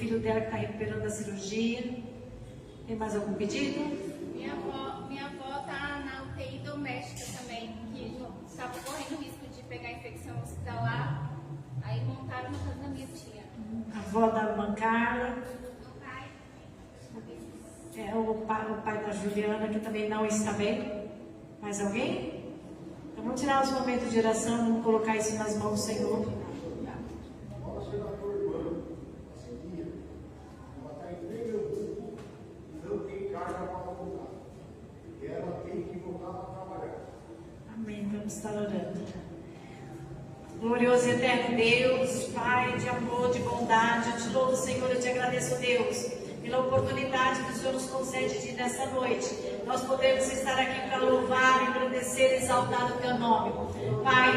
filho dela que está recuperando da cirurgia. Tem mais algum pedido? Minha avó está na UTI doméstica também, que estava correndo risco de pegar infecção hospitalar. Aí montaram no caso da minha tia. A avó da irmã Carla. O pai da Juliana, que também não está bem. Mais alguém? Então vamos tirar os momentos de oração, vamos colocar isso nas mãos do Senhor. Amém, vamos estar orando. Glorioso e eterno Deus, Pai de amor, de bondade, eu te louvo, Senhor, eu te agradeço, Deus, pela oportunidade que o Senhor nos concede de nesta noite. Nós podemos estar aqui para louvar, engrandecer, exaltar o teu nome. Pai,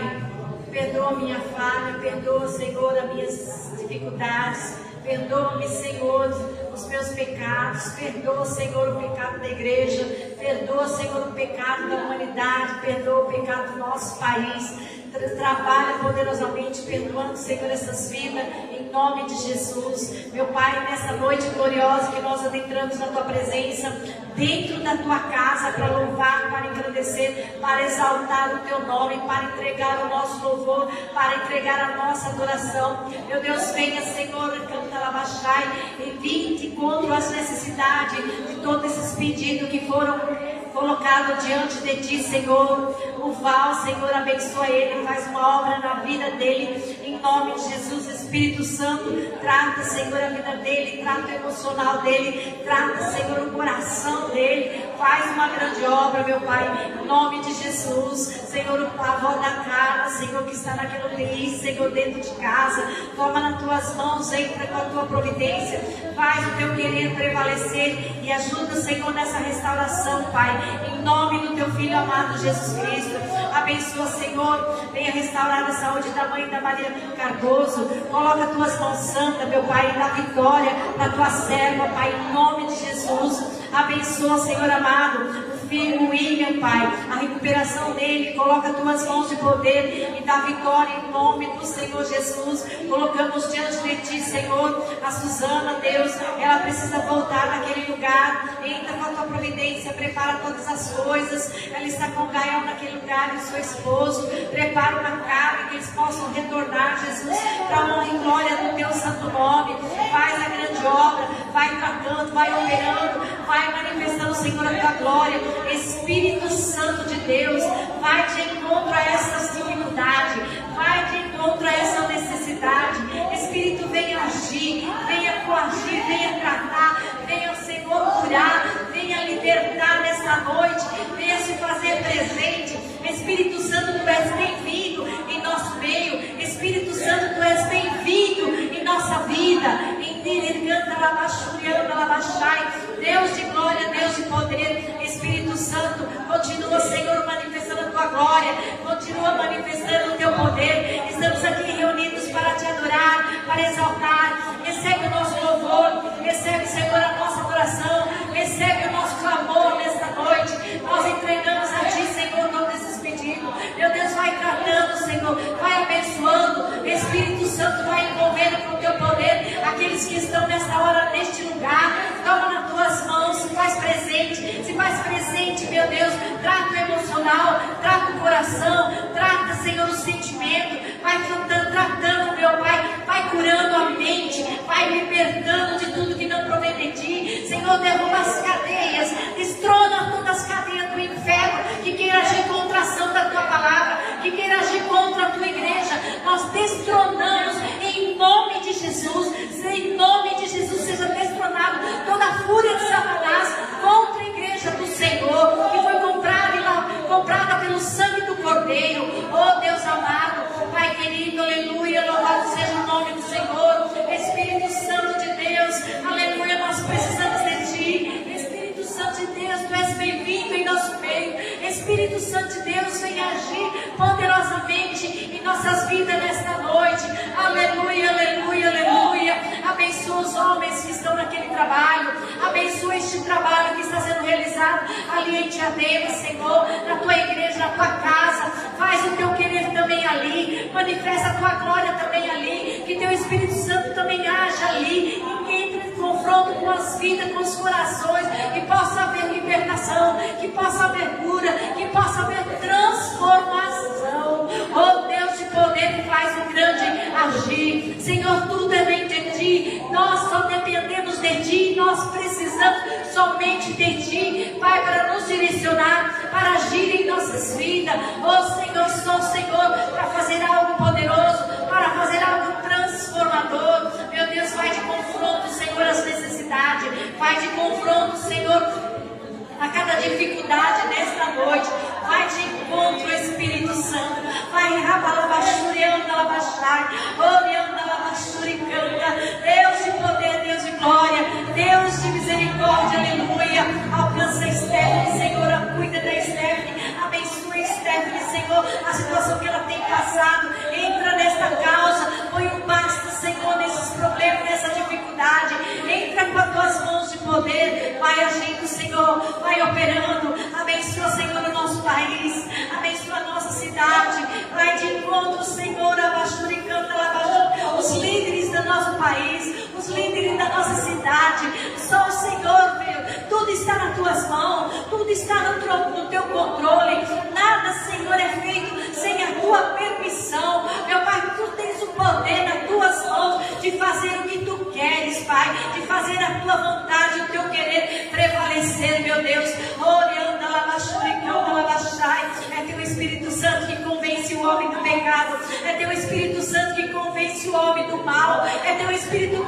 perdoa minha falha, perdoa, Senhor, as minhas dificuldades, perdoa-me, Senhor, os meus pecados, perdoa, Senhor, o pecado da igreja, perdoa, Senhor, o pecado da humanidade, perdoa o pecado do nosso país. Trabalha poderosamente, perdoando, Senhor, essas vidas, em nome de Jesus. Meu Pai, nessa noite gloriosa que nós adentramos na Tua presença, dentro da Tua casa, para louvar, para engrandecer, para exaltar o Teu nome, para entregar o nosso louvor, para entregar a nossa adoração. Meu Deus, venha, Senhor, canta Labachai, e vinde contra as necessidades de todos esses pedidos que foram colocados diante de Ti, Senhor. O Val, Senhor, abençoa ele, faz uma obra na vida dele, em nome de Jesus. Espírito Santo, trata, Senhor, a vida dele, trata o emocional dele, trata, Senhor, o coração dele, faz uma grande obra, meu Pai, em nome de Jesus. Senhor, a avó da Carla, Senhor, que está naquele UTI, Senhor, dentro de casa, toma nas Tuas mãos, entra com a Tua providência, faz o Teu querer prevalecer e ajuda, Senhor, nessa restauração, Pai, em nome do Teu Filho amado Jesus Cristo. Abençoa, Senhor, venha restaurar a saúde da mãe da Maria Cardoso, coloca as Tuas mãos santas, meu Pai, na vitória da Tua serva, Pai, em nome de Jesus. Abençoa, Senhor amado, o filho William, Pai, a recuperação dele, coloca as Tuas mãos de poder e da vitória em nome do Senhor Jesus. Colocamos diante de Ti, Senhor, a Suzana, Deus, ela precisa voltar naquele lugar, entra com a Tua providência, prepara todas as coisas, ela está com o Gael naquele lugar e o seu esposo, prepara uma carne que eles possam retornar, Jesus, para a honra e glória do Teu santo nome. Faz a grande obra, vai tratando, vai operando, vai manifestando, Senhor, a Tua glória. Espírito Santo de Deus, vai de encontro a essas dificuldades, vai de encontro a essa necessidade. Espírito, venha agir, venha coagir, venha tratar, venha, Senhor, curar, venha libertar nessa noite, venha se fazer presente. Espírito Santo, Tu és bem-vindo em nosso meio. Espírito Santo, Tu és bem-vindo em nossa vida. Deus de glória, Deus de poder, Espírito Santo, continua, Senhor, manifestando a Tua glória, continua manifestando o Teu poder. Estamos aqui reunidos para Te adorar, para exaltar. Recebe o nosso louvor, recebe, Senhor, a nossa adoração, recebe o nosso clamor nesta noite. Nós entregamos a Ti, Senhor, todos esses pedidos. Meu Deus, vai tratando, Senhor, vai abençoando. Espírito Santo, vai envolvendo com o Teu poder aqueles que estão nesta hora, neste lugar. Toma nas Tuas mãos, se faz presente, meu Deus. Trata o emocional, trata o coração, trata, Senhor, o sentimento. Vai tratando, meu Pai, vai curando a mente, vai libertando de tudo que não provém de Ti. Senhor, derruba as cadeias, destrona todas as cadeias do inferno que queira agir contra a ação da Tua palavra, que queira agir contra a Tua igreja. Nós destronamos em nome de Jesus. Em nome de Jesus seja destronado toda a fúria de Satanás contra a igreja do Senhor, que foi comprada pelo sangue do Cordeiro. Oh Deus amado, Pai querido, aleluia, louvado seja o nome do Senhor. Espírito Santo de Deus, aleluia, nós precisamos de Ti. Espírito Santo de Deus, Tu és bem-vindo em nosso meio. Espírito Santo de Deus, vem agir poderosamente em nossas vidas nesta noite. Aleluia, aleluia, aleluia. Abençoa os homens que estão naquele trabalho, abençoa este trabalho que está sendo realizado ali em Diadema, Senhor, na Tua igreja, na Tua casa. Faz o Teu querer também ali, manifesta a Tua glória também ali, que Teu Espírito Santo também haja ali, vidas, com os corações, que possa haver libertação, que possa haver cura, que possa haver transformação. Oh Deus de poder, faz um grande agir. Senhor, tudo depende de Ti, nós só dependemos de Ti, nós precisamos somente de Ti, Pai, para nos direcionar, para agir em nossas vidas. Oh Senhor, sou o Senhor para fazer algo poderoso, para fazer algo transformador. Meu Deus, vai de confronto, Senhor, às necessidades, vai de confronto, Senhor, a cada dificuldade nesta noite. Vai de encontro, Espírito Santo. Vai rabalabachurianda, labachai, orianda, labachuricanda. Deus de poder, Deus de glória, Deus de misericórdia, aleluia. Alcança a Stephanie, Senhor, cuida da Stephanie, abençoa a Stephanie, Senhor, a situação que ela tem passado. Entra nesta causa, põe um basta, Senhor, nesses problemas, nessa dificuldade. Entra com as tuas mãos de poder, vai agindo, Senhor, vai operando. Abençoa, Senhor, o nosso país, abençoa a nossa cidade. Vai de encontro, Senhor, abaixuricanta, os líderes do nosso país, os líderes da nossa cidade. Só o Senhor, meu, tudo está nas tuas mãos, tudo está no teu controle. Nada, Senhor, é feito sem a tua permissão. Meu Pai, tu tens o poder nas tuas mãos de fazer o que tu queres, Pai, de fazer a tua vontade, o teu querer prevalecer, meu Deus. Orianda, labachuricanta, labachai. É teu Espírito Santo que convence o homem do pecado, é teu Espírito Santo que convence o homem do mal, é teu Espírito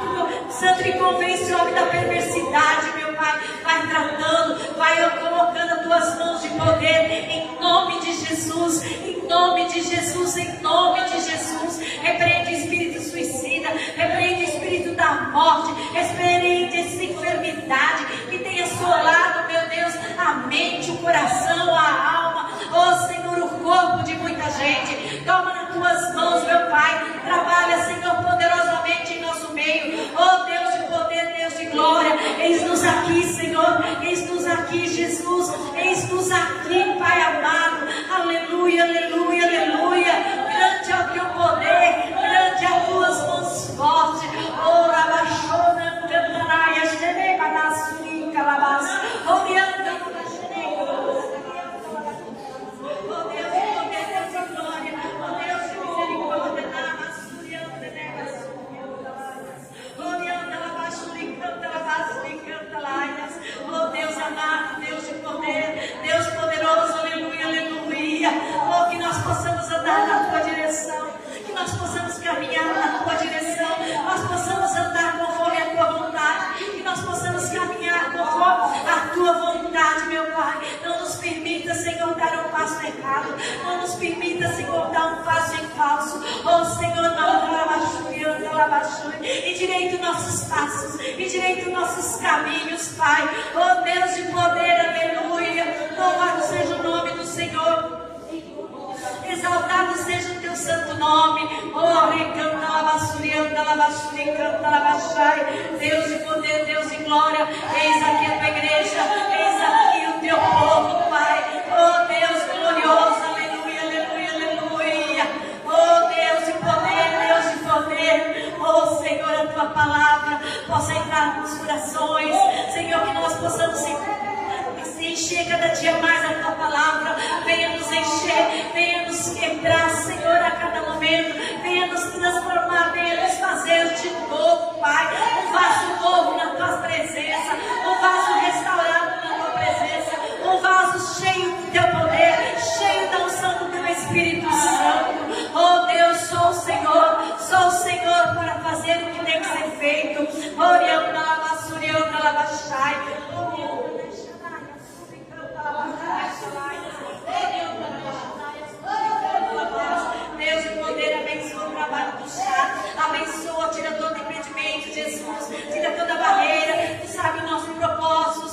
Santo que convence o homem da perversidade, meu Pai. Vai tratando, vai colocando as tuas mãos de poder, em nome de Jesus, em nome de Jesus, em nome de Jesus. Repreende o espírito suicida, repreende o espírito da morte, repreende essa enfermidade que tem assolado, meu Deus, a mente, o coração, a alma, oh Senhor, o corpo de muita gente. Toma nas tuas mãos, meu Pai, trabalha, Senhor, poderosamente em nosso meio. Oh Deus de poder, Deus de glória, eis-nos aqui, Senhor, eis-nos aqui, Jesus, eis-nos aqui, Pai amado. Aleluia, aleluia, aleluia. Grande é o teu poder, grande é as tuas mãos fortes. Oh, rabachona, cantaraia, xereba, nasurica, labas, orianda, oh Deus de poder, Deus de glória, oh Deus de misericórdia, namasurianda, orianda, labachuricanta, labasuricanta, laias. Oh Deus amado, Deus de poder, Deus poderoso, aleluia, aleluia. Oh, que nós possamos andar na tua direção, que nós possamos caminhar na tua direção, nós possamos andar conforme a tua vontade, que nós possamos caminhar conforme a tua vontade, meu Pai. Não nos permita, Senhor, dar um passo errado, não nos permita, Senhor, dar um passo em falso. Oh Senhor, endireita os nossos passos, endireita os nossos caminhos, Pai. Oh Deus de poder, aleluia. Louvado seja o nome do Senhor, exaltado seja o teu santo nome. Oh, recanta, labachurianda, labachuricanta, labachai. Deus de poder, Deus de glória, eis aqui a tua igreja, eis aqui o teu povo, Pai. Oh Deus glorioso, aleluia, aleluia, aleluia. Oh Deus de poder, Deus de poder. Oh Senhor, a tua palavra possa entrar nos corações, Senhor, que nós possamos se encher cada dia mais a tua palavra. Venha nos encher, venha nos quebrar, Senhor, a cada momento. Venha nos transformar, venha nos fazer de novo, Pai. Um vaso novo na tua presença, um vaso restaurado na tua presença, um vaso cheio do teu poder, cheio da unção do teu Espírito Santo. Oh Deus, sou o Senhor para fazer o que tem que ser feito. Orianda, labasurianda, labachai. Deus de poder, abençoa o trabalho do chá, abençoa, tira todo impedimento, Jesus, tira toda barreira. Tu sabe o nosso propósito,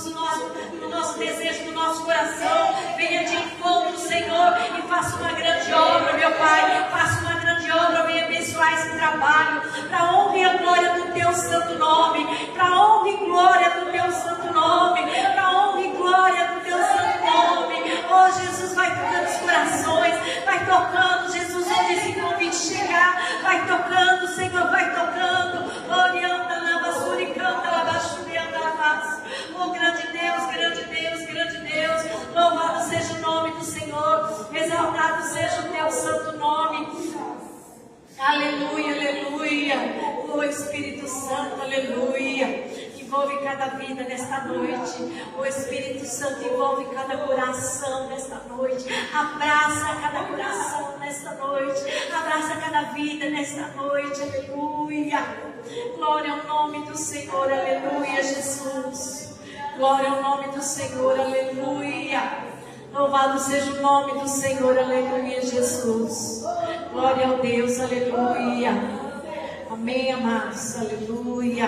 o nosso desejo do nosso coração. Venha de encontro, Senhor, e faça uma grande obra, meu Pai, faça uma grande obra. Venha abençoar esse trabalho, para a honra e a glória do teu santo nome, para a honra e glória do teu santo nome, para a honra e glória do teu santo nome. Oh Jesus, vai tocando os corações, vai tocando, Jesus, onde esse convite chegar, vai tocando, Senhor, vai tocando. Orianda, labassuricanta, labachurianda, Espírito Santo, aleluia. Envolve cada vida nesta noite. O Espírito Santo envolve cada coração nesta noite. Abraça cada coração nesta noite. Abraça cada vida nesta noite. Aleluia. Glória ao nome do Senhor. Aleluia, Jesus. Glória ao nome do Senhor. Aleluia. Louvado seja o nome do Senhor. Aleluia, Jesus. Glória ao Deus. Aleluia. Amém, amados. Aleluia.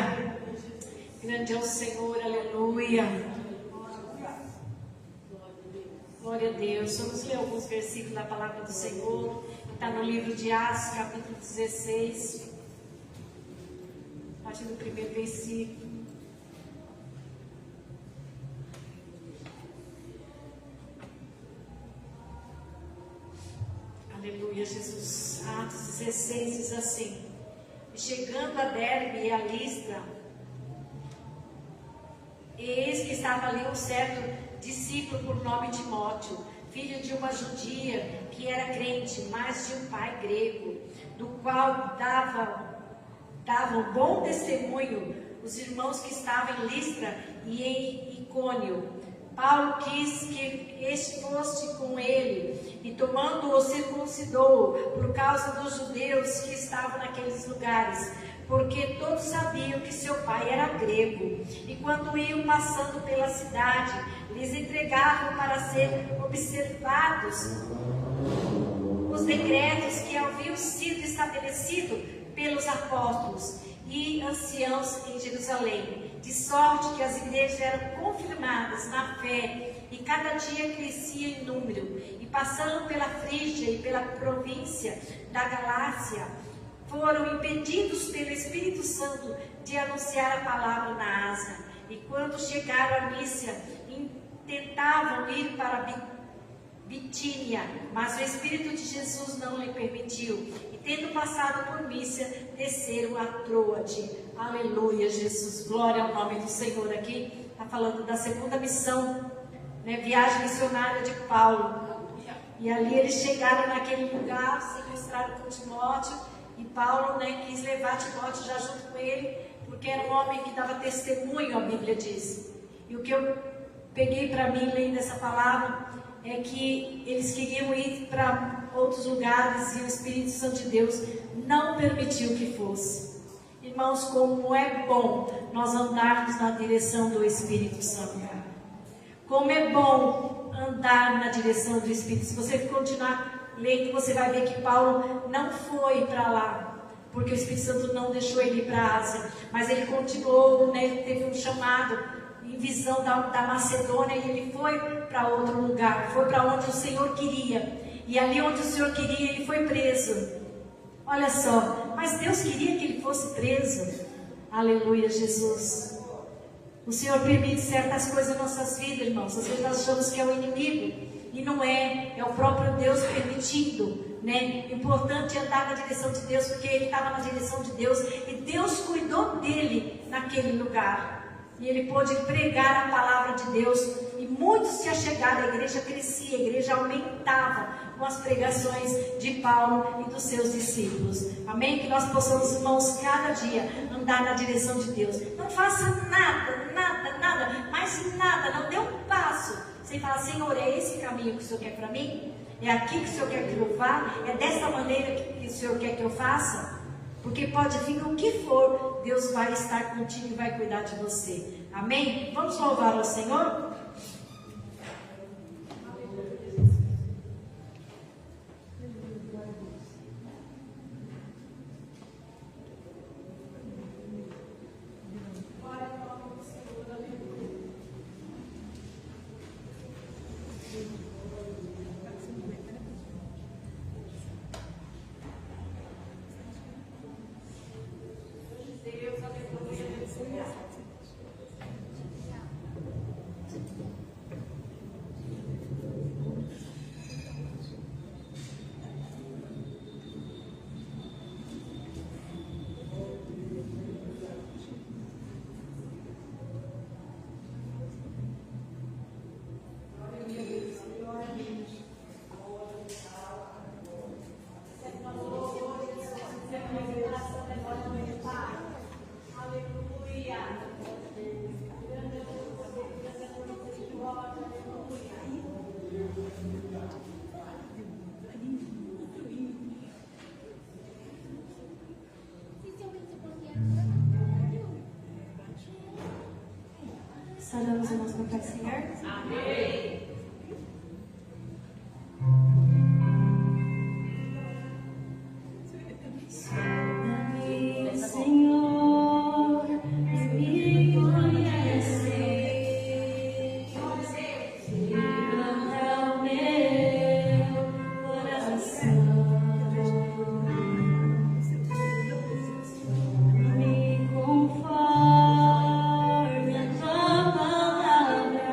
Grande é o Senhor, aleluia. Glória a Deus. Vamos ler alguns versículos da palavra do Senhor. Está no livro de Atos, capítulo 16. A partir do primeiro versículo. Aleluia, Jesus. Atos 16 diz assim: chegando a Derbe e a Listra, eis que estava ali um certo discípulo por nome Timóteo, filho de uma judia que era crente, mas de um pai grego, do qual davam bom testemunho os irmãos que estavam em Listra e em Icônio. Paulo quis que este fosse com ele, e tomando-o circuncidou, por causa dos judeus que estavam naqueles lugares, porque todos sabiam que seu pai era grego. E quando iam passando pela cidade, lhes entregavam para ser observados os decretos que haviam sido estabelecidos pelos apóstolos e anciãos em Jerusalém, de sorte que as igrejas eram confirmadas na fé, e cada dia crescia em número. E passando pela Frígia e pela província da Galácia, foram impedidos pelo Espírito Santo de anunciar a palavra na Ásia. E quando chegaram a Mísia, tentavam ir para Bitínia, mas o Espírito de Jesus não lhe permitiu. E tendo passado por Mísia, desceram a Troade. Aleluia, Jesus. Glória ao nome do Senhor. Aqui está falando da segunda missão, né? Viagem missionária de Paulo. E ali eles chegaram naquele lugar, se encontraram com Timóteo. E Paulo, né, quis levar Timóteo já junto com ele, porque era um homem que dava testemunho, a Bíblia diz. E o que eu peguei para mim lendo essa palavra é que eles queriam ir para outros lugares e o Espírito Santo de Deus não permitiu que fosse. Irmãos, como é bom nós andarmos na direção do Espírito Santo. Como é bom andar na direção do Espírito. Se você continuar lendo, você vai ver que Paulo não foi para lá, porque o Espírito Santo não deixou ele ir para a Ásia, mas ele continuou, né, teve um chamado em visão da Macedônia, e ele foi para outro lugar, foi para onde o Senhor queria, e ali onde o Senhor queria, ele foi preso. Olha só, mas Deus queria que ele fosse preso. Aleluia, Jesus. O Senhor permite certas coisas em nossas vidas, irmãos. Às vezes nós achamos que é o inimigo, e não é, é o próprio Deus permitindo, né? O importante é andar na direção de Deus, porque ele estava na direção de Deus, e Deus cuidou dele naquele lugar, e ele pôde pregar a palavra de Deus, e muitos se achegaram, a igreja crescia, a igreja aumentava com as pregações de Paulo e dos seus discípulos. Amém? Que nós possamos, irmãos, cada dia andar na direção de Deus. Não faça nada, mas nada, não dê um passo sem falar: Senhor, é esse caminho que o Senhor quer para mim? É aqui que o Senhor quer que eu vá? É dessa maneira que o Senhor quer que eu faça? Porque pode vir o que for, Deus vai estar contigo e vai cuidar de você. Amém? Vamos louvar ao Senhor? Saramos o nosso papel, Senhor. Amém. Sonda-me, Senhor, e me conhece. Quebranta o meu coração. Me conforme a tua palavra.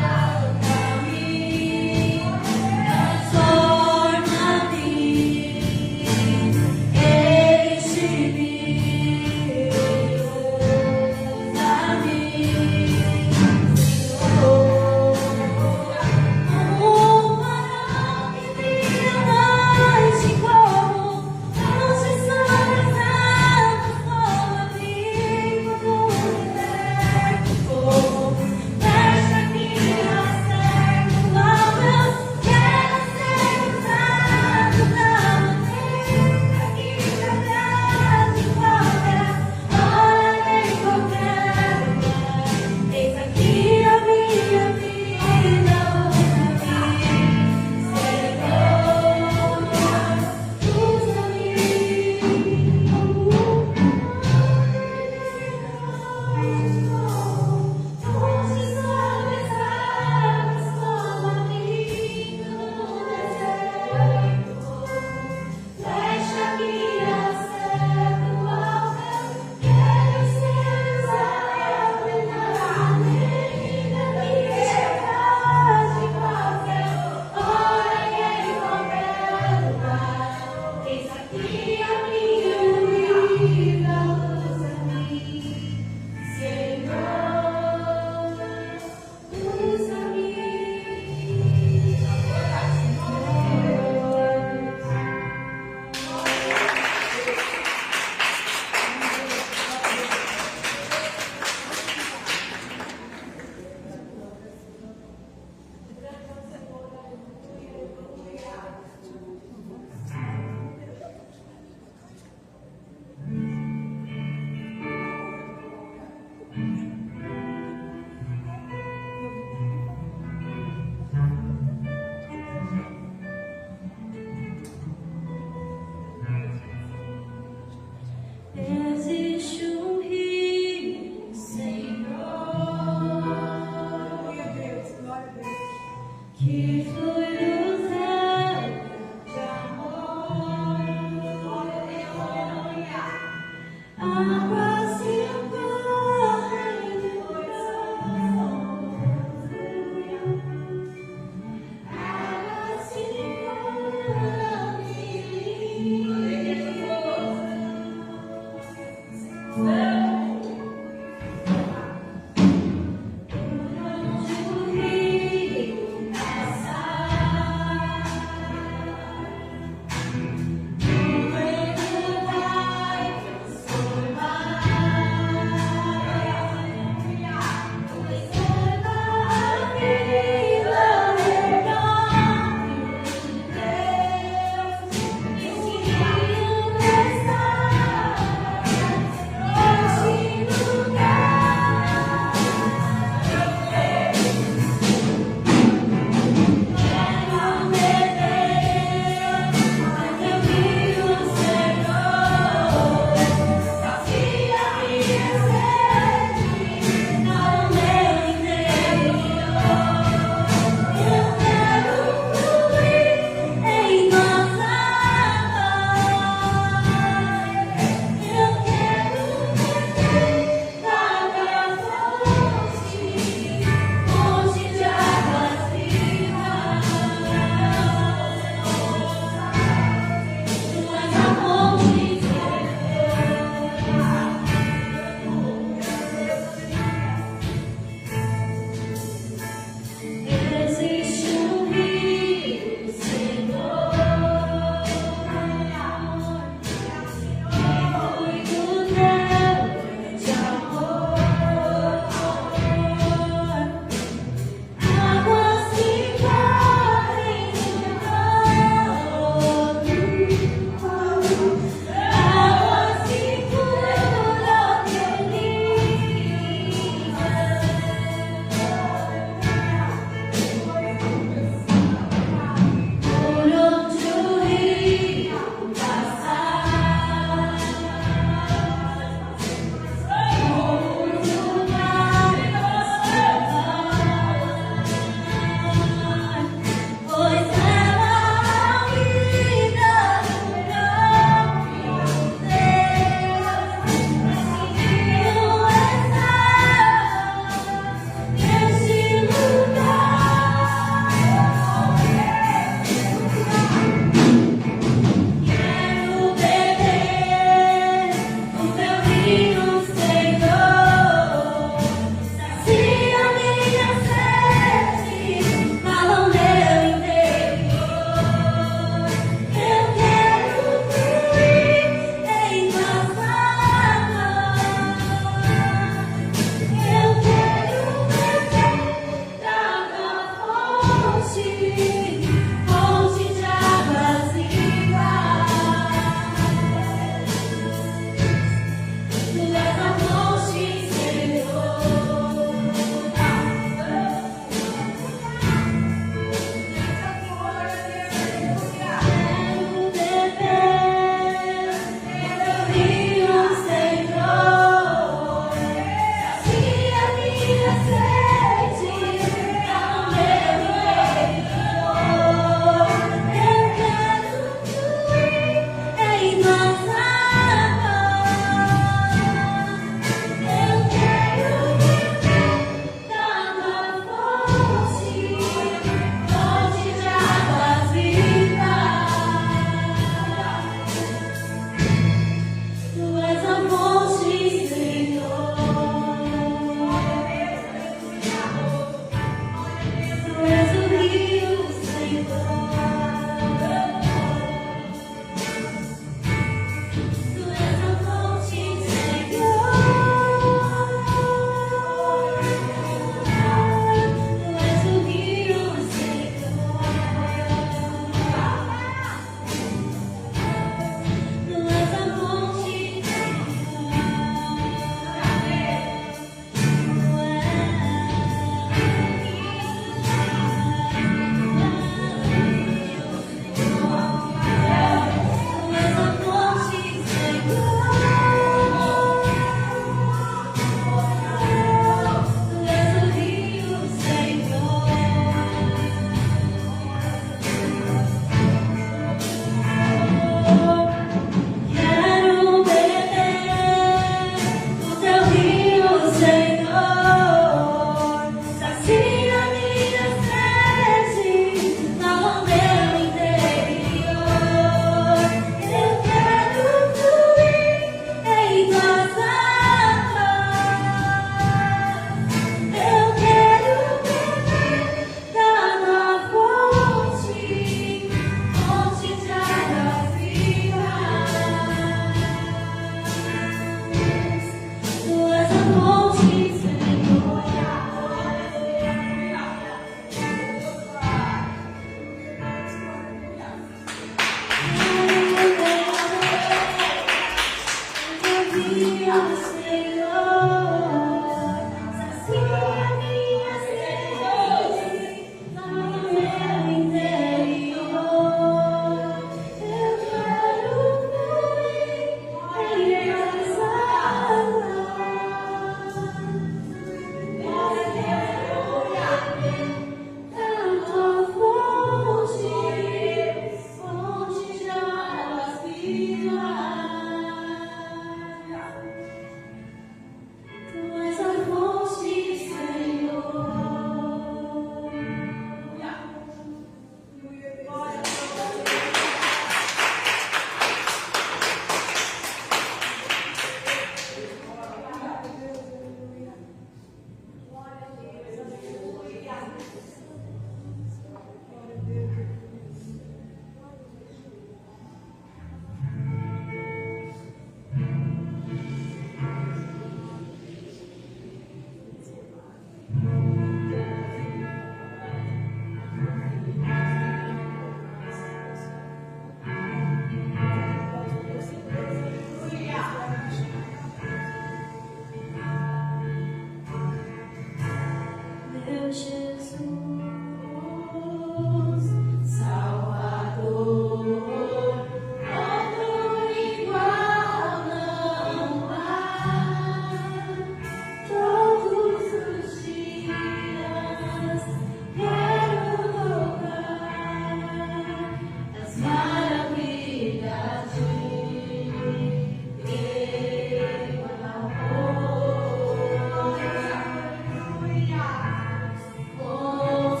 Oh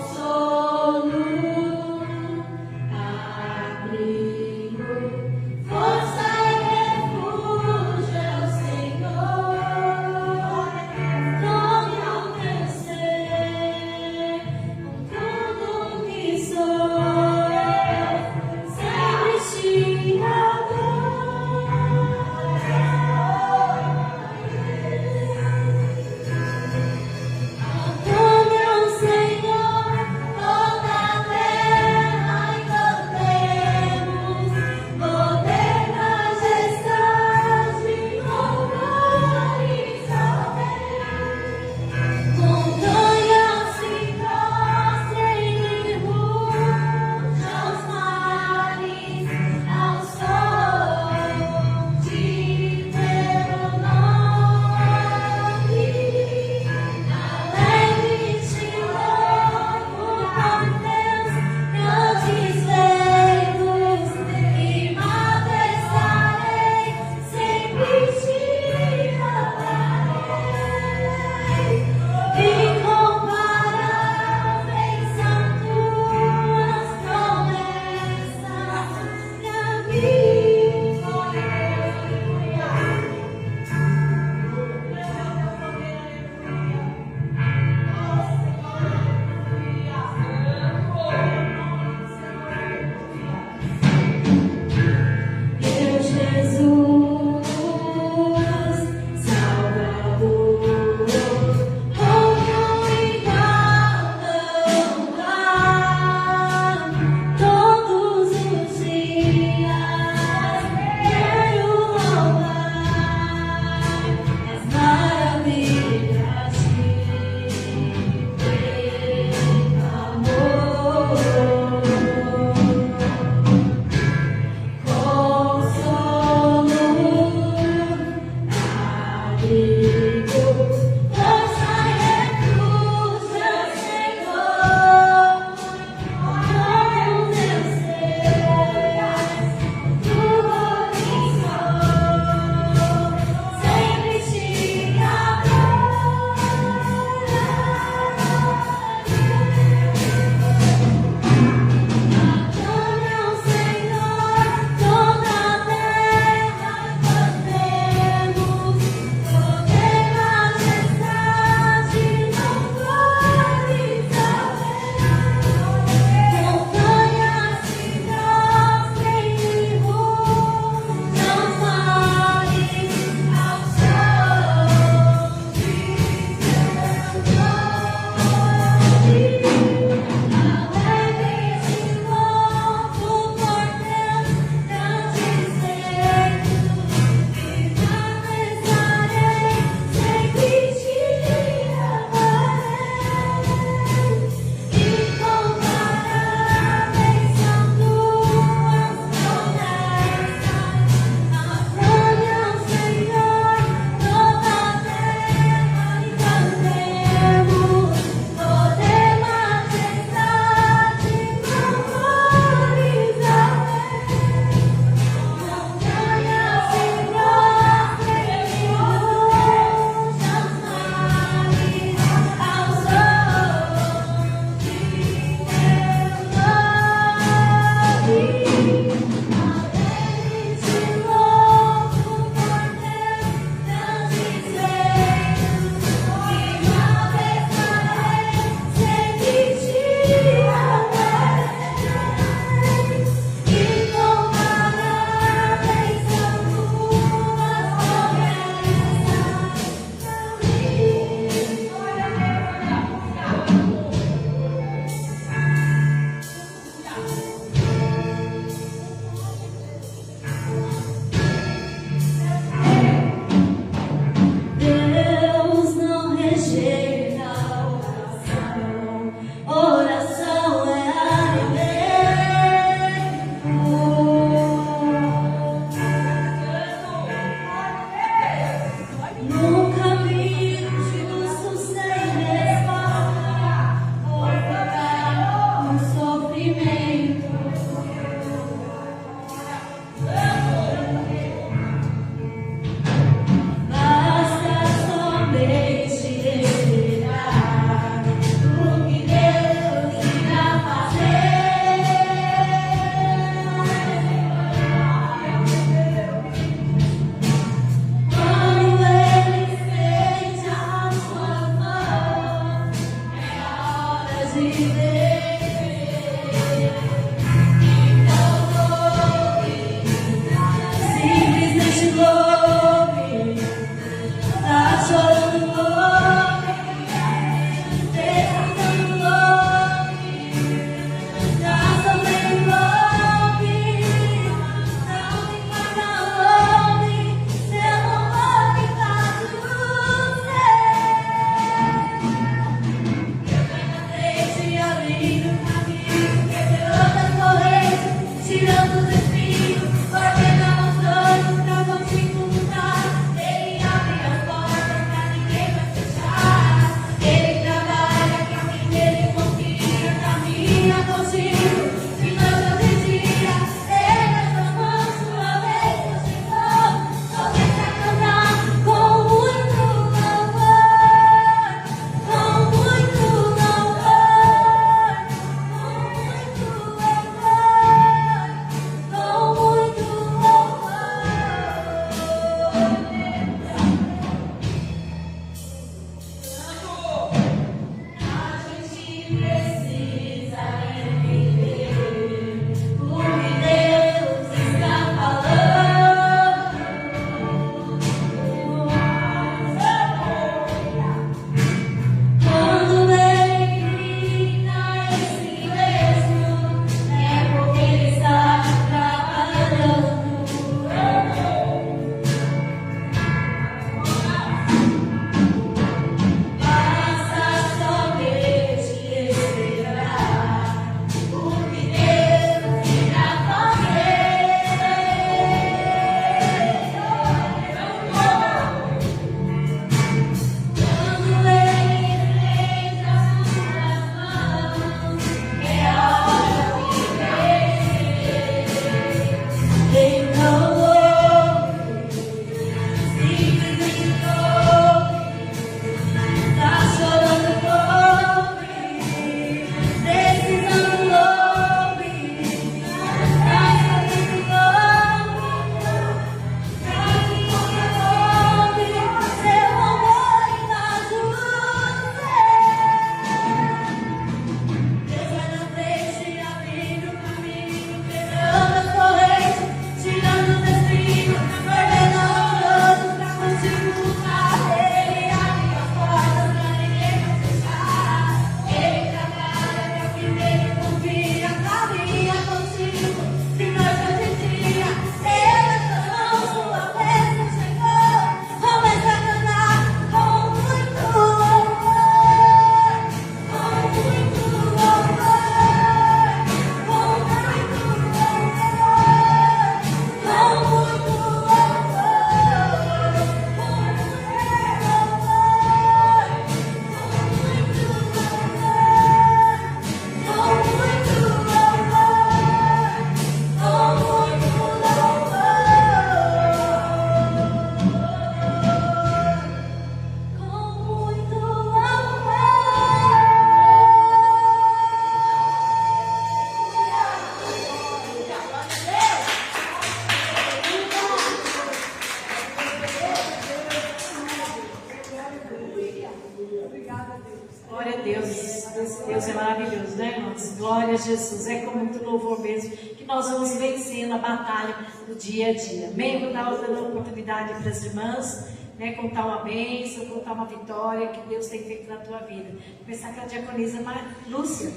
Deus é maravilhoso, né, irmãos? Glória a Jesus. É com muito louvor mesmo que nós vamos vencendo a batalha do dia a dia. Amém? Vou dar outra oportunidade para as irmãs, né, contar uma bênção, contar uma vitória que Deus tem feito na tua vida. Vou começar com a diaconisa Lúcia.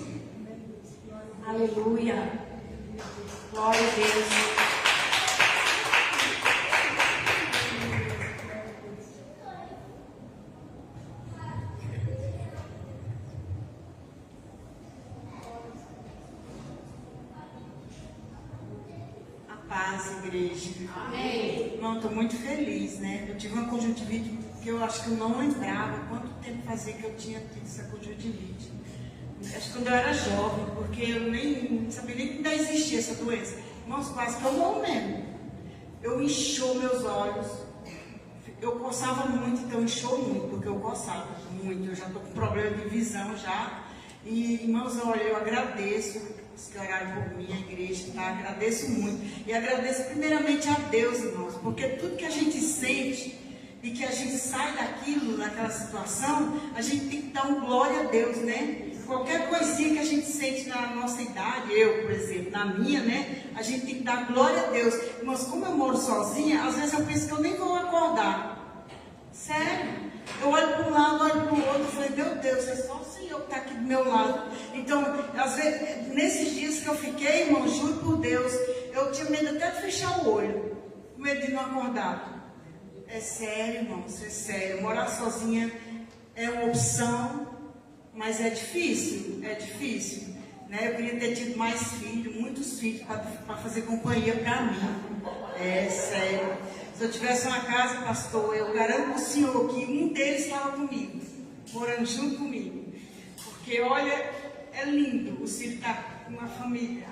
Aleluia. Glória a Deus. Igreja. Amém. Irmão, estou muito feliz, né? Eu tive uma conjuntivite que eu acho que eu não lembrava quanto tempo fazia que eu tinha tido essa conjuntivite. Acho que quando eu era jovem, porque eu nem sabia nem que ainda existia essa doença. Irmãos, quase que eu morro mesmo. Eu inchou meus olhos. Eu coçava muito, então inchou muito, porque eu coçava muito. Eu já estou com problema de visão já. E, irmãos, olha, eu agradeço que oraram por mim, a igreja, tá? Agradeço muito. E agradeço primeiramente a Deus, irmãos, porque tudo que a gente sente e que a gente sai daquilo, daquela situação, a gente tem que dar um glória a Deus, né? Qualquer coisa sente na nossa idade, eu, por exemplo, na minha, né? A gente tem que dar glória a Deus. Mas como eu moro sozinha, às vezes eu penso que eu nem vou acordar. Sério. Eu olho para um lado, olho para o outro, e falei, meu Deus, é só o Senhor que está aqui do meu lado. Então, às vezes, nesses dias que eu fiquei, irmão, juro por Deus, eu tinha medo até de fechar o olho, com medo de não acordar. É sério, irmãos, é sério. Morar sozinha é uma opção, mas é difícil, né? Eu queria ter tido mais filhos, muitos filhos, para fazer companhia para mim. É sério. Se eu tivesse uma casa, pastor, eu garanto para o senhor que um deles estava comigo, morando junto comigo. Porque, olha, é lindo o Ciro estar com uma família.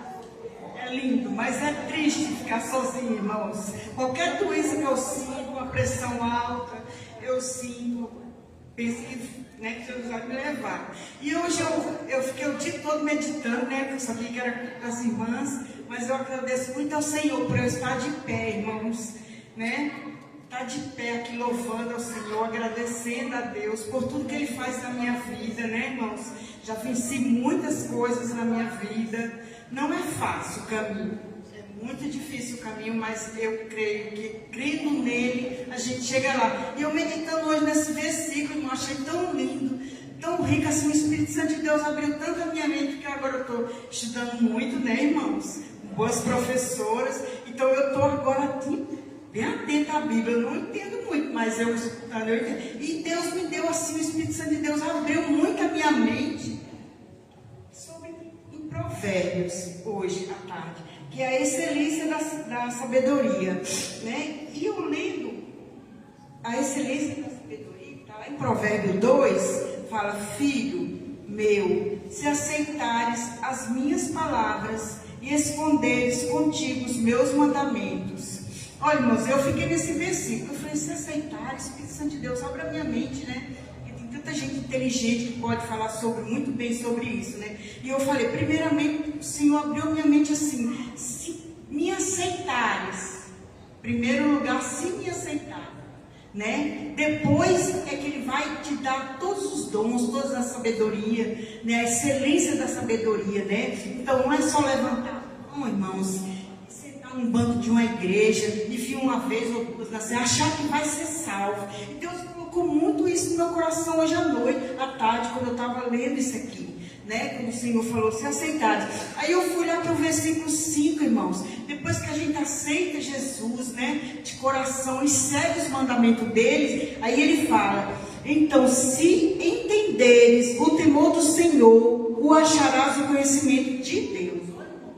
É lindo, mas é triste ficar sozinho, irmãos. Qualquer doença que eu sinto, uma pressão alta, eu sinto, penso que, né, que Deus vai me levar. E hoje eu fiquei o dia todo meditando, né, porque eu sabia que era com as irmãs, mas eu agradeço muito ao Senhor por eu estar de pé, irmãos, né? Estar de pé aqui louvando ao Senhor, agradecendo a Deus por tudo que Ele faz na minha vida, né, irmãos? Já venci muitas coisas na minha vida. Não é fácil o caminho, é muito difícil o caminho, mas eu creio que, crendo nele, a gente chega lá. E eu meditando hoje nesse versículo, irmão, achei tão lindo, tão rico, assim, o Espírito Santo de Deus abriu tanto a minha mente, que agora eu estou estudando muito, né, irmãos? Boas professoras, então eu estou agora aqui, bem atenta à Bíblia. Eu não entendo muito, mas eu escutando, eu entendo. E Deus me deu assim, o Espírito Santo de Deus abriu muito a minha mente sobre Provérbios, hoje à tarde, que é a excelência da sabedoria, né? E eu lendo a excelência da sabedoria, está lá em Provérbio 2, fala: filho meu, se aceitares as minhas palavras e esconderes contigo os meus mandamentos. Olha, irmãos, eu fiquei nesse versículo, eu falei, se aceitares, Espírito Santo de Deus, abre a minha mente, né? Tanta gente inteligente que pode falar muito bem sobre isso, né? E eu falei, primeiramente, o Senhor abriu minha mente assim: se me aceitares, em primeiro lugar, se me aceitar, né? Depois é que Ele vai te dar todos os dons, toda a sabedoria, né? A excelência da sabedoria, né? Então não é só levantar, não, irmãos, sentar num banco de uma igreja e vir uma vez ou duas, assim, achar que vai ser salvo. E Deus colocou muito isso no meu coração hoje à noite, à tarde, quando eu estava lendo isso aqui, né? Quando o Senhor falou, se aceitares. Aí eu fui lá para o versículo 5, irmãos. Depois que a gente aceita Jesus, né, de coração, e segue os mandamentos dele, aí ele fala: então, se entenderes o temor do Senhor, o acharás o conhecimento de Deus.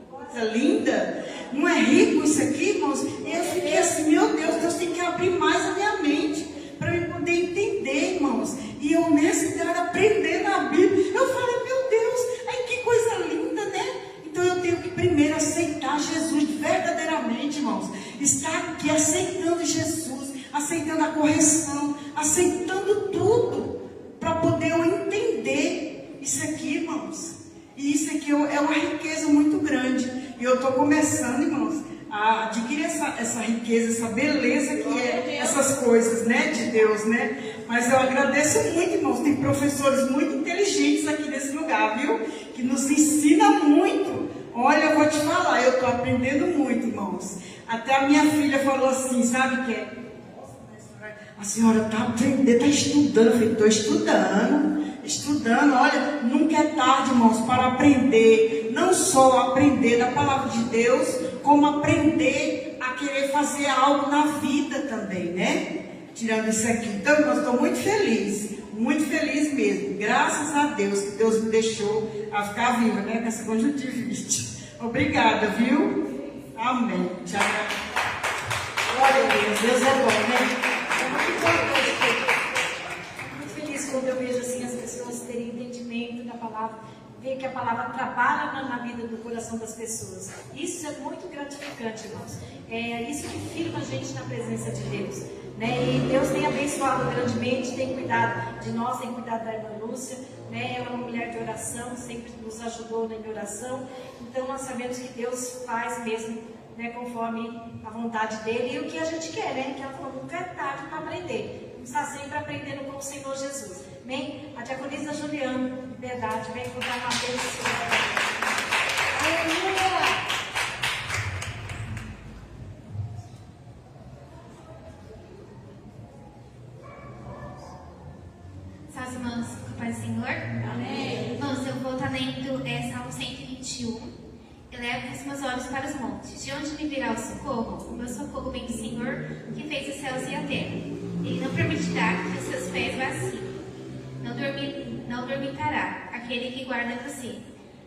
Coisa linda! Não é rico isso aqui, irmãos? E eu fiquei assim, meu Deus, Deus tem que abrir mais a minha mente para eu poder entender, irmãos. E eu nessa idade aprendendo a Bíblia, eu falei, meu Deus, ai, que coisa linda, né? Então eu tenho que primeiro aceitar Jesus verdadeiramente, irmãos. Estar aqui aceitando Jesus, aceitando a correção, aceitando tudo, para poder eu entender isso aqui, irmãos. E isso aqui é uma riqueza muito grande. E eu estou começando, irmãos, a adquirir essa riqueza, essa beleza que é essas coisas, né, de Deus, né? Mas eu agradeço muito, irmãos. Tem professores muito inteligentes aqui nesse lugar, viu? Que nos ensinam muito. Olha, eu vou te falar, eu estou aprendendo muito, irmãos. Até a minha filha falou assim, sabe o que é? A senhora está aprendendo, está estudando. Eu falei, estou estudando, olha, nunca é tarde, irmãos, para aprender, não só aprender da palavra de Deus, como aprender a querer fazer algo na vida também, né? Tirando isso aqui. Então, eu estou muito feliz mesmo, graças a Deus, que Deus me deixou a ficar viva, né, com essa conjuntivite. Obrigada, viu? Amém. Tchau. Glória a Deus, Deus é bom, né? É muito importante. Muito feliz quando eu vejo assim as pessoas terem entendimento da palavra, ver que a palavra trabalha na vida do coração das pessoas. Isso é muito gratificante, irmãos. É isso que firma a gente na presença de Deus, né? E Deus tem abençoado grandemente, tem cuidado de nós, tem cuidado da irmã Lúcia, né? Ela é uma mulher de oração, sempre nos ajudou na oração. Então nós sabemos que Deus faz mesmo, né, conforme a vontade dele e o que a gente quer, né? Que ela falou, nunca é tarde para aprender. Vamos estar sempre aprendendo com o Senhor Jesus. Amém? A diaconisa Juliana, liberdade, vem contar uma vez. 21. Elevo os meus olhos para os montes. De onde me virá o socorro? O meu socorro vem do Senhor, que fez os céus e a terra. Ele não permitirá que os seus pés vacilem. Não dormitará aquele que guarda você.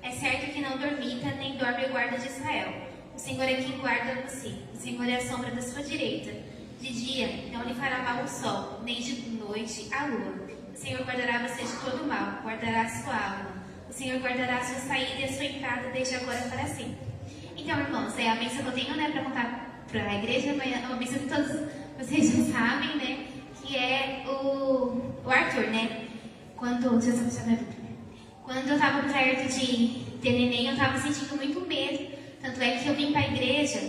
É certo que não dormita, nem dorme o guarda de Israel. O Senhor é quem guarda você. O Senhor é a sombra da sua direita. De dia não lhe fará mal o sol, nem de noite a lua. O Senhor guardará você de todo mal, guardará a sua alma. O Senhor guardará a sua saída e a sua entrada desde agora para sempre. Então, irmãos, é a bênção que eu tenho, né, para contar para a igreja, mas é uma bênção que todos vocês já sabem, né, que é o Arthur, né. Quando eu estava perto de ter neném, eu estava sentindo muito medo. Tanto é que eu vim para a igreja,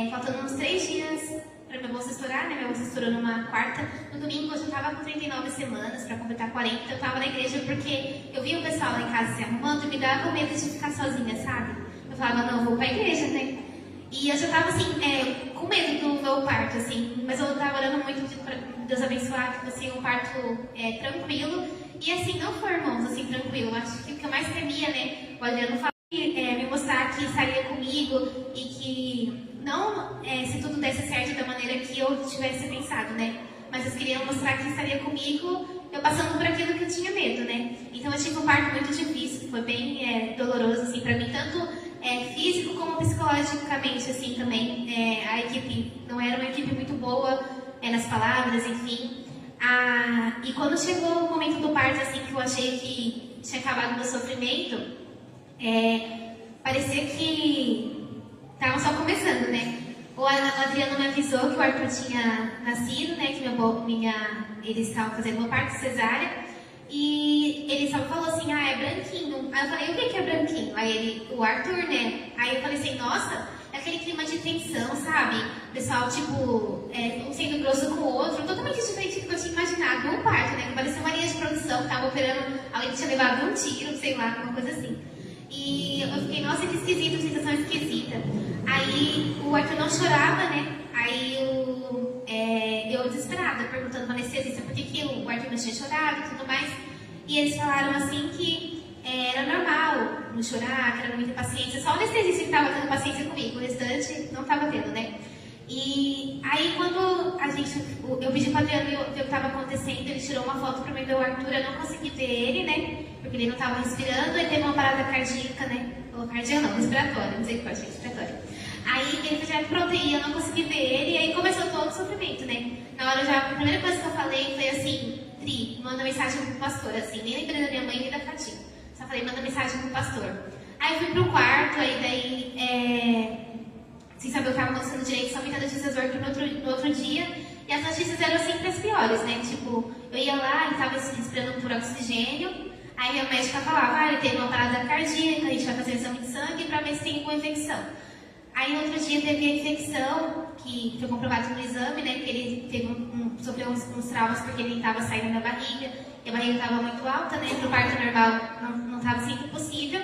faltando uns 3 dias para minha bolsa estourar, né? Minha bolsa estourou numa quarta. No domingo eu já estava com 39 semanas para completar 40. Eu estava na igreja porque eu via o pessoal lá em casa se arrumando e me dava medo de ficar sozinha, sabe? Eu falava, não, eu vou para a igreja, né? E eu já estava assim, com medo do meu parto, assim. Mas eu estava orando muito para Deus abençoar, que fosse um parto tranquilo. E assim, não foi, irmãos, assim, tranquilo. Acho que o que eu mais temia, né? O Adriano falou, me mostrar que estaria comigo e que não se tudo desse certo da maneira que eu tivesse pensado, né? Mas eles queriam mostrar que estaria comigo, eu passando por aquilo que eu tinha medo, né? Então eu tive um parto muito difícil, foi bem doloroso, assim, pra mim, tanto físico como psicologicamente, assim, também. A equipe não era uma equipe muito boa nas palavras, enfim. E quando chegou o momento do parto, assim, que eu achei que tinha acabado o meu sofrimento, parecia que estava só começando, né? O Adriano me avisou que o Arthur tinha nascido, né? Que eles estavam fazendo uma parte cesárea. E ele só falou assim, é branquinho. Aí eu falei, o que é branquinho? Aí o Arthur, né? Aí eu falei assim, nossa, é aquele clima de tensão, sabe? O pessoal, tipo, um sendo grosso com o outro, totalmente diferente do que eu tinha imaginado no parto, né? Que parecia uma linha de produção que tava operando, alguém que tinha levado um tiro, sei lá, alguma coisa assim. E eu fiquei, nossa, que esquisito, sensação esquisita. Aí o Arthur não chorava, né? Aí eu desesperada, perguntando para a anestesista por que o Arthur não tinha chorado e tudo mais. E eles falaram assim que era normal não chorar, que era muita paciência. Só o anestesista que estava tendo paciência comigo, o restante não estava tendo, né? E aí quando eu pedi para o Adriano ver o que estava acontecendo, ele tirou uma foto para mim ver o Arthur, eu não consegui ver ele, né? Porque ele não estava respirando, ele teve uma parada cardíaca, né? Ou cardíaca não, respiratória, misericórdia, respiratória. Aí ele já pronto, e eu não consegui ver ele, e aí começou todo o sofrimento, né? Na hora a primeira coisa que eu falei foi assim, Tri, manda mensagem pro pastor, assim, nem lembrei da minha mãe nem da Fatinha. Só falei, manda mensagem pro pastor. Aí eu fui pro quarto, aí daí, sem saber o que estava acontecendo direito, só me dando notícias do Arthur no outro dia, e as notícias eram sempre as piores, né? Tipo, eu ia lá, ele estava respirando por oxigênio, aí minha médica falava, ele teve uma parada cardíaca, a gente vai fazer exame de sangue para ver se tem alguma infecção. Aí no outro dia teve a infecção, que foi comprovado no exame, né? Que ele sofreu uns traumas porque ele estava saindo da barriga, e a barriga estava muito alta, né? Para o parto normal não estava sempre possível,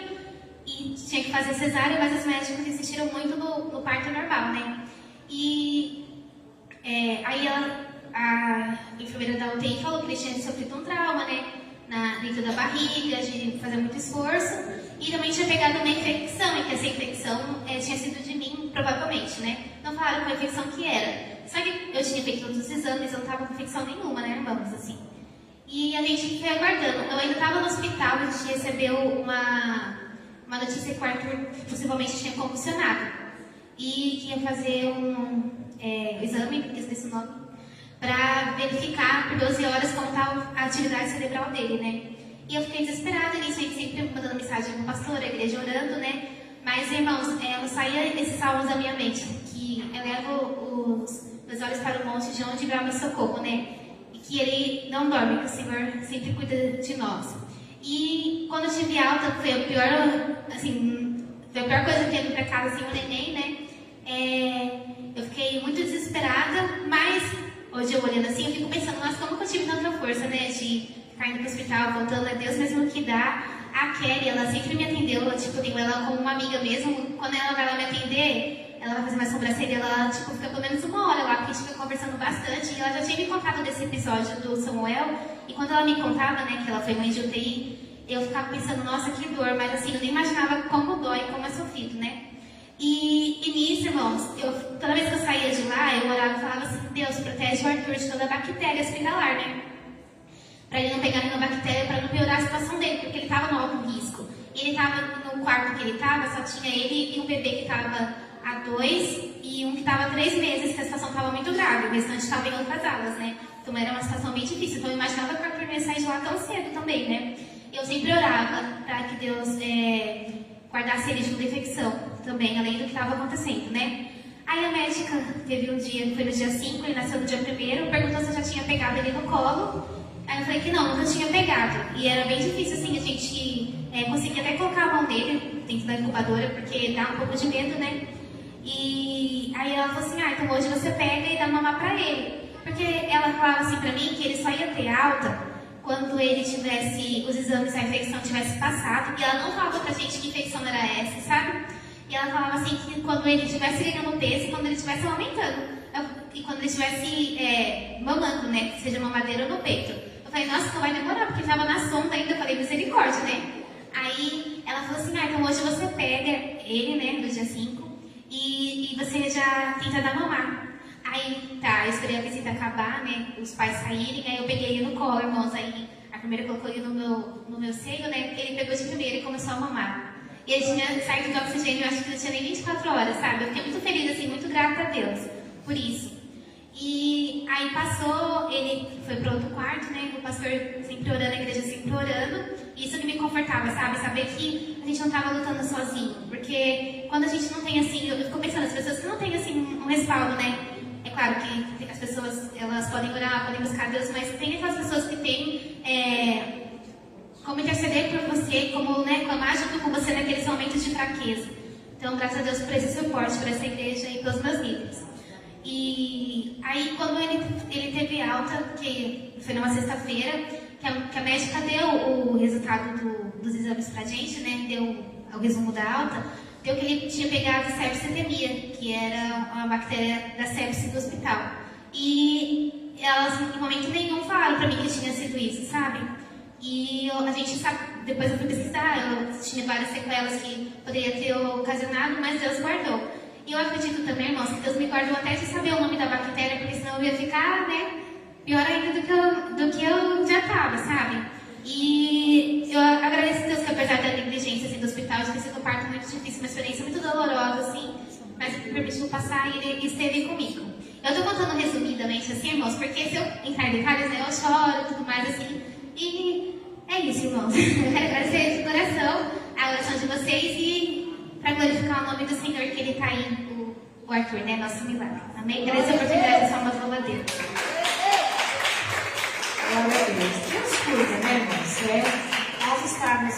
e tinha que fazer cesárea, mas os médicos insistiram muito no parto normal, né? E aí a enfermeira da UTI falou que ele tinha sofrido um trauma, né? Dentro da barriga, de fazer muito esforço, e também tinha pegado uma infecção, e que essa infecção tinha sido de mim, provavelmente, né? Não falaram qual infecção que era. Só que eu tinha feito todos os exames, eu não estava com infecção nenhuma, né, irmãos, assim. E a gente foi aguardando. Eu ainda estava no hospital, a gente recebeu uma notícia que o Arthur possivelmente tinha convulsionado. E que ia fazer um exame, esqueci o nome, para verificar por 12 horas como está a atividade cerebral dele, né? E eu fiquei desesperada nisso, aí sempre mandando mensagem para o pastor, a igreja orando, né? Mas, irmãos, não saía esses salmos da minha mente, que elevo os meus olhos para o monte de onde virá o meu socorro, né? E que ele não dorme, que o Senhor sempre cuida de nós. E quando eu tive alta, foi a pior coisa que teve para casa, assim, o neném, né? Eu fiquei muito desesperada, mas hoje eu olhando assim, eu fico pensando, nossa, como que eu tive tanta força, né, de ficar indo pro hospital, voltando a Deus mesmo que dá. A Kelly, ela sempre me atendeu, eu tenho ela como uma amiga mesmo. Quando ela vai lá me atender, ela vai fazer mais sobrancelha, ela fica pelo menos 1 hora lá, porque a gente fica conversando bastante. E ela já tinha me contado desse episódio do Samuel, e quando ela me contava, né, que ela foi mãe de UTI, eu ficava pensando, nossa, que dor, mas assim, eu nem imaginava como dói, como é sofrido, né? E nisso, irmãos, toda vez que eu saía de lá, eu orava e falava assim, Deus, protege o Arthur de toda bactéria hospitalar, né? Para ele não pegar nenhuma bactéria, para não piorar a situação dele, porque ele estava no alto risco. E ele estava no quarto que ele estava, só tinha ele e um bebê que estava há 2 e um que estava há 3 meses, que a situação estava muito grave. O restante estava em outras alas, né? Então era uma situação bem difícil. Então eu imaginava que o Arthur ia sair de lá tão cedo também, né? Eu sempre orava para que Deus guardasse ele de uma infecção também, além do que estava acontecendo, né? Aí a médica teve um dia, foi no dia 5, ele nasceu no dia 1º, perguntou se eu já tinha pegado ele no colo. Aí eu falei que não, nunca tinha pegado. E era bem difícil, assim, a gente conseguir até colocar a mão dele dentro da incubadora, porque dá um pouco de medo, né? E aí ela falou assim, então hoje você pega e dá mamar pra ele. Porque ela falava assim pra mim que ele só ia ter alta quando ele tivesse, os exames, a infecção tivesse passado. E ela não falava pra gente que infecção era essa, sabe? E ela falava assim que quando ele estivesse ganhando peso e quando ele estivesse aumentando. E quando ele estivesse mamando, né? Que seja mamadeira ou no peito. Eu falei, nossa, não vai demorar, porque estava na sonda ainda. Eu falei, misericórdia, né? Aí ela falou assim, então hoje você pega ele, né, no dia 5, e você já tenta dar mamar. Aí, tá, eu esperei a visita acabar, né, os pais saírem, aí eu peguei ele no colo, irmãos. Aí a primeira colocou ele no meu seio, né, ele pegou de primeira e começou a mamar. E ele tinha saído do oxigênio, eu acho que não tinha nem 24 horas, sabe? Eu fiquei muito feliz, assim, muito grata a Deus por isso. E aí passou, ele foi para outro quarto, né? O pastor sempre orando, a igreja sempre orando. E isso que me confortava, sabe? Saber que a gente não estava lutando sozinho. Porque quando a gente não tem assim, eu fico pensando, as pessoas que não têm assim um respaldo, né? É claro que as pessoas, elas podem orar, podem buscar Deus, mas tem aquelas pessoas que têm como interceder por você, como, né, clamar junto com você naqueles momentos de fraqueza. Então, graças a Deus por esse suporte, por essa igreja e pelos meus líderes. E aí, quando ele teve alta, que foi numa sexta-feira, que a médica deu o resultado dos exames pra gente, né? Deu o resumo da alta, deu que ele tinha pegado sepsitemia, que era uma bactéria da sepse do hospital. E elas, em momento nenhum, falaram pra mim que tinha sido isso, sabe? E a gente sabe, depois eu fui pesquisar, eu tinha várias sequelas que poderia ter ocasionado, mas Deus guardou. E eu acredito também, irmãos, que Deus me guardou até de saber o nome da bactéria, porque senão eu ia ficar, né, pior ainda do que eu já estava, sabe? E eu agradeço a Deus que apesar da negligência assim, do hospital, de ter sido um parto muito difícil, uma experiência muito dolorosa, assim, mas Ele me permitiu passar e Ele esteve comigo. Eu estou contando resumidamente assim, irmãos, porque se eu entrar em detalhes, né, eu choro e tudo mais, assim, e é isso, irmãos. Eu quero agradecer de coração a oração de vocês e para glorificar o nome do Senhor, que Ele está aí, o Arthur, né? Nosso milagre. Amém? Agradecer a oportunidade de só uma louva a Deus. Glória a Deus. Deus cuida, né, irmãos? Nós estarmos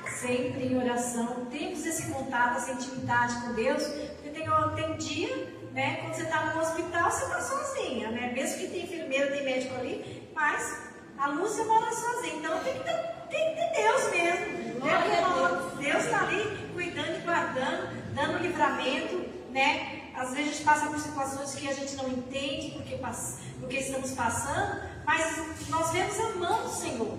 sempre em oração, temos esse contato, essa intimidade com Deus, porque tem dia, né, quando você está no hospital, você está sozinha, né? Mesmo que tem enfermeira, tem médico ali, mas a Lúcia mora sozinha, então tem que ter Deus mesmo. Deus está ali cuidando e guardando, dando livramento, né? Às vezes a gente passa por situações que a gente não entende porque estamos passando, mas nós vemos a mão do Senhor,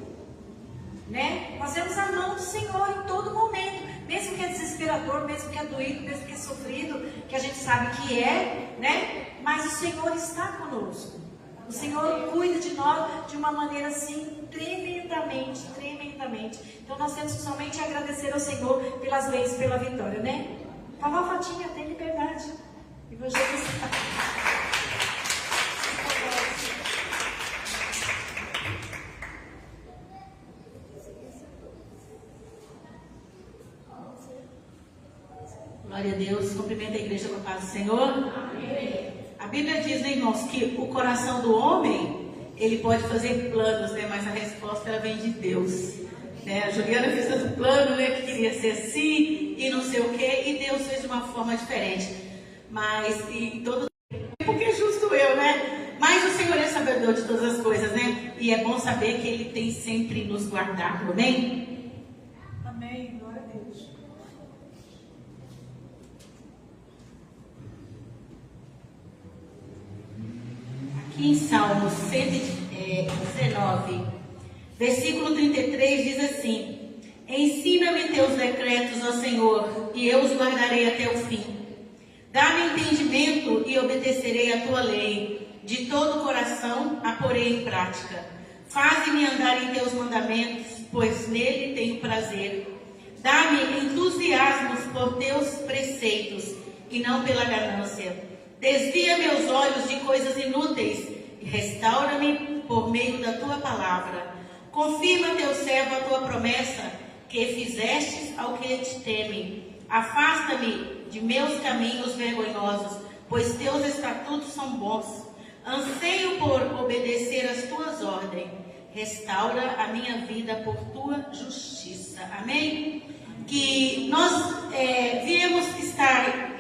né? Nós vemos a mão do Senhor em todo momento, mesmo que é desesperador, mesmo que é doído, mesmo que é sofrido, que a gente sabe que é, né? Mas o Senhor está conosco. O Senhor cuida de nós de uma maneira assim, tremendamente. Então nós temos que somente agradecer ao Senhor pelas bênçãos, pela vitória, né? Vovó Fatinha, tem liberdade. Evangelista. Glória a Deus. Cumprimenta a igreja com a paz do Senhor. Amém. A Bíblia diz, né, irmãos, que o coração do homem, ele pode fazer planos, né, mas a resposta ela vem de Deus. Né? A Juliana fez tanto plano, né, que queria ser assim e não sei o quê, e Deus fez de uma forma diferente. Mas, e todo porque é justo eu, né? Mas o Senhor é sabedor de todas as coisas, né? E é bom saber que Ele tem sempre nos guardado, amém? Amém, glória a Deus. Aqui em Salmos 119, versículo 33 diz assim: Ensina-me teus decretos, ó Senhor, e eu os guardarei até o fim. Dá-me entendimento e obedecerei a tua lei. De todo o coração a porei em prática. Faze-me andar em teus mandamentos, pois nele tenho prazer. Dá-me entusiasmos por teus preceitos e não pela ganância. Desvia meus olhos de coisas inúteis e restaura-me por meio da tua palavra. Confirma teu servo a tua promessa, que fizestes ao que te teme. Afasta-me de meus caminhos vergonhosos, pois teus estatutos são bons. Anseio por obedecer às tuas ordens. Restaura a minha vida por tua justiça. Amém? Que nós viemos estar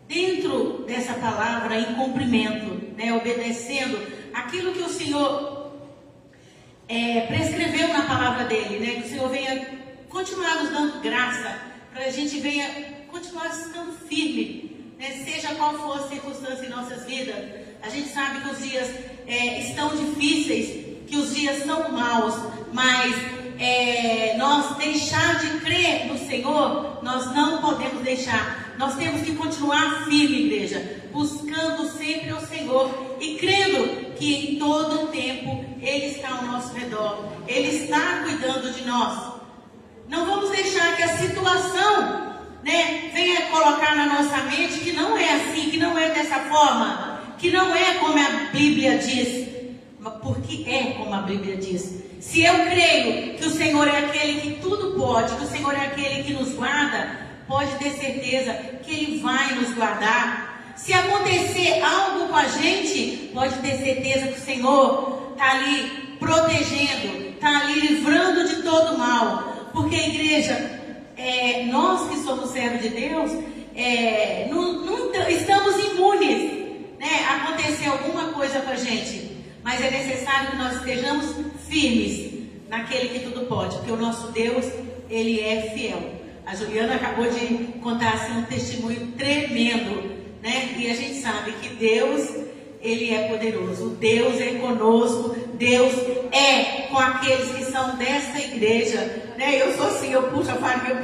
dentro dessa palavra em cumprimento, né? Obedecendo aquilo que o Senhor prescreveu na palavra dele, né? Que o Senhor venha continuar nos dando graça, para a gente venha continuar estando firme, né? Seja qual for a circunstância em nossas vidas. A gente sabe que os dias estão difíceis, que os dias são maus, mas nós deixar de crer no Senhor, nós não podemos deixar. Nós temos que continuar firme, igreja, buscando sempre o Senhor e crendo que em todo o tempo Ele está ao nosso redor, Ele está cuidando de nós. Não vamos deixar que a situação, né, venha colocar na nossa mente que não é assim, que não é dessa forma, que não é como a Bíblia diz, porque é como a Bíblia diz. Se eu creio que o Senhor é aquele que tudo pode, que o Senhor é aquele que nos guarda, pode ter certeza que Ele vai nos guardar. Se acontecer algo com a gente, pode ter certeza que o Senhor está ali protegendo, está ali livrando de todo mal. Porque, igreja, nós que somos servos de Deus, não estamos imunes, né, a acontecer alguma coisa com a gente. Mas é necessário que nós estejamos firmes naquele que tudo pode, porque o nosso Deus, Ele é fiel. A Juliana acabou de contar assim, um testemunho tremendo, né? E a gente sabe que Deus, Ele é poderoso. Deus é conosco. Deus é com aqueles que são dessa igreja, né? Eu sou assim, eu puxo a farinha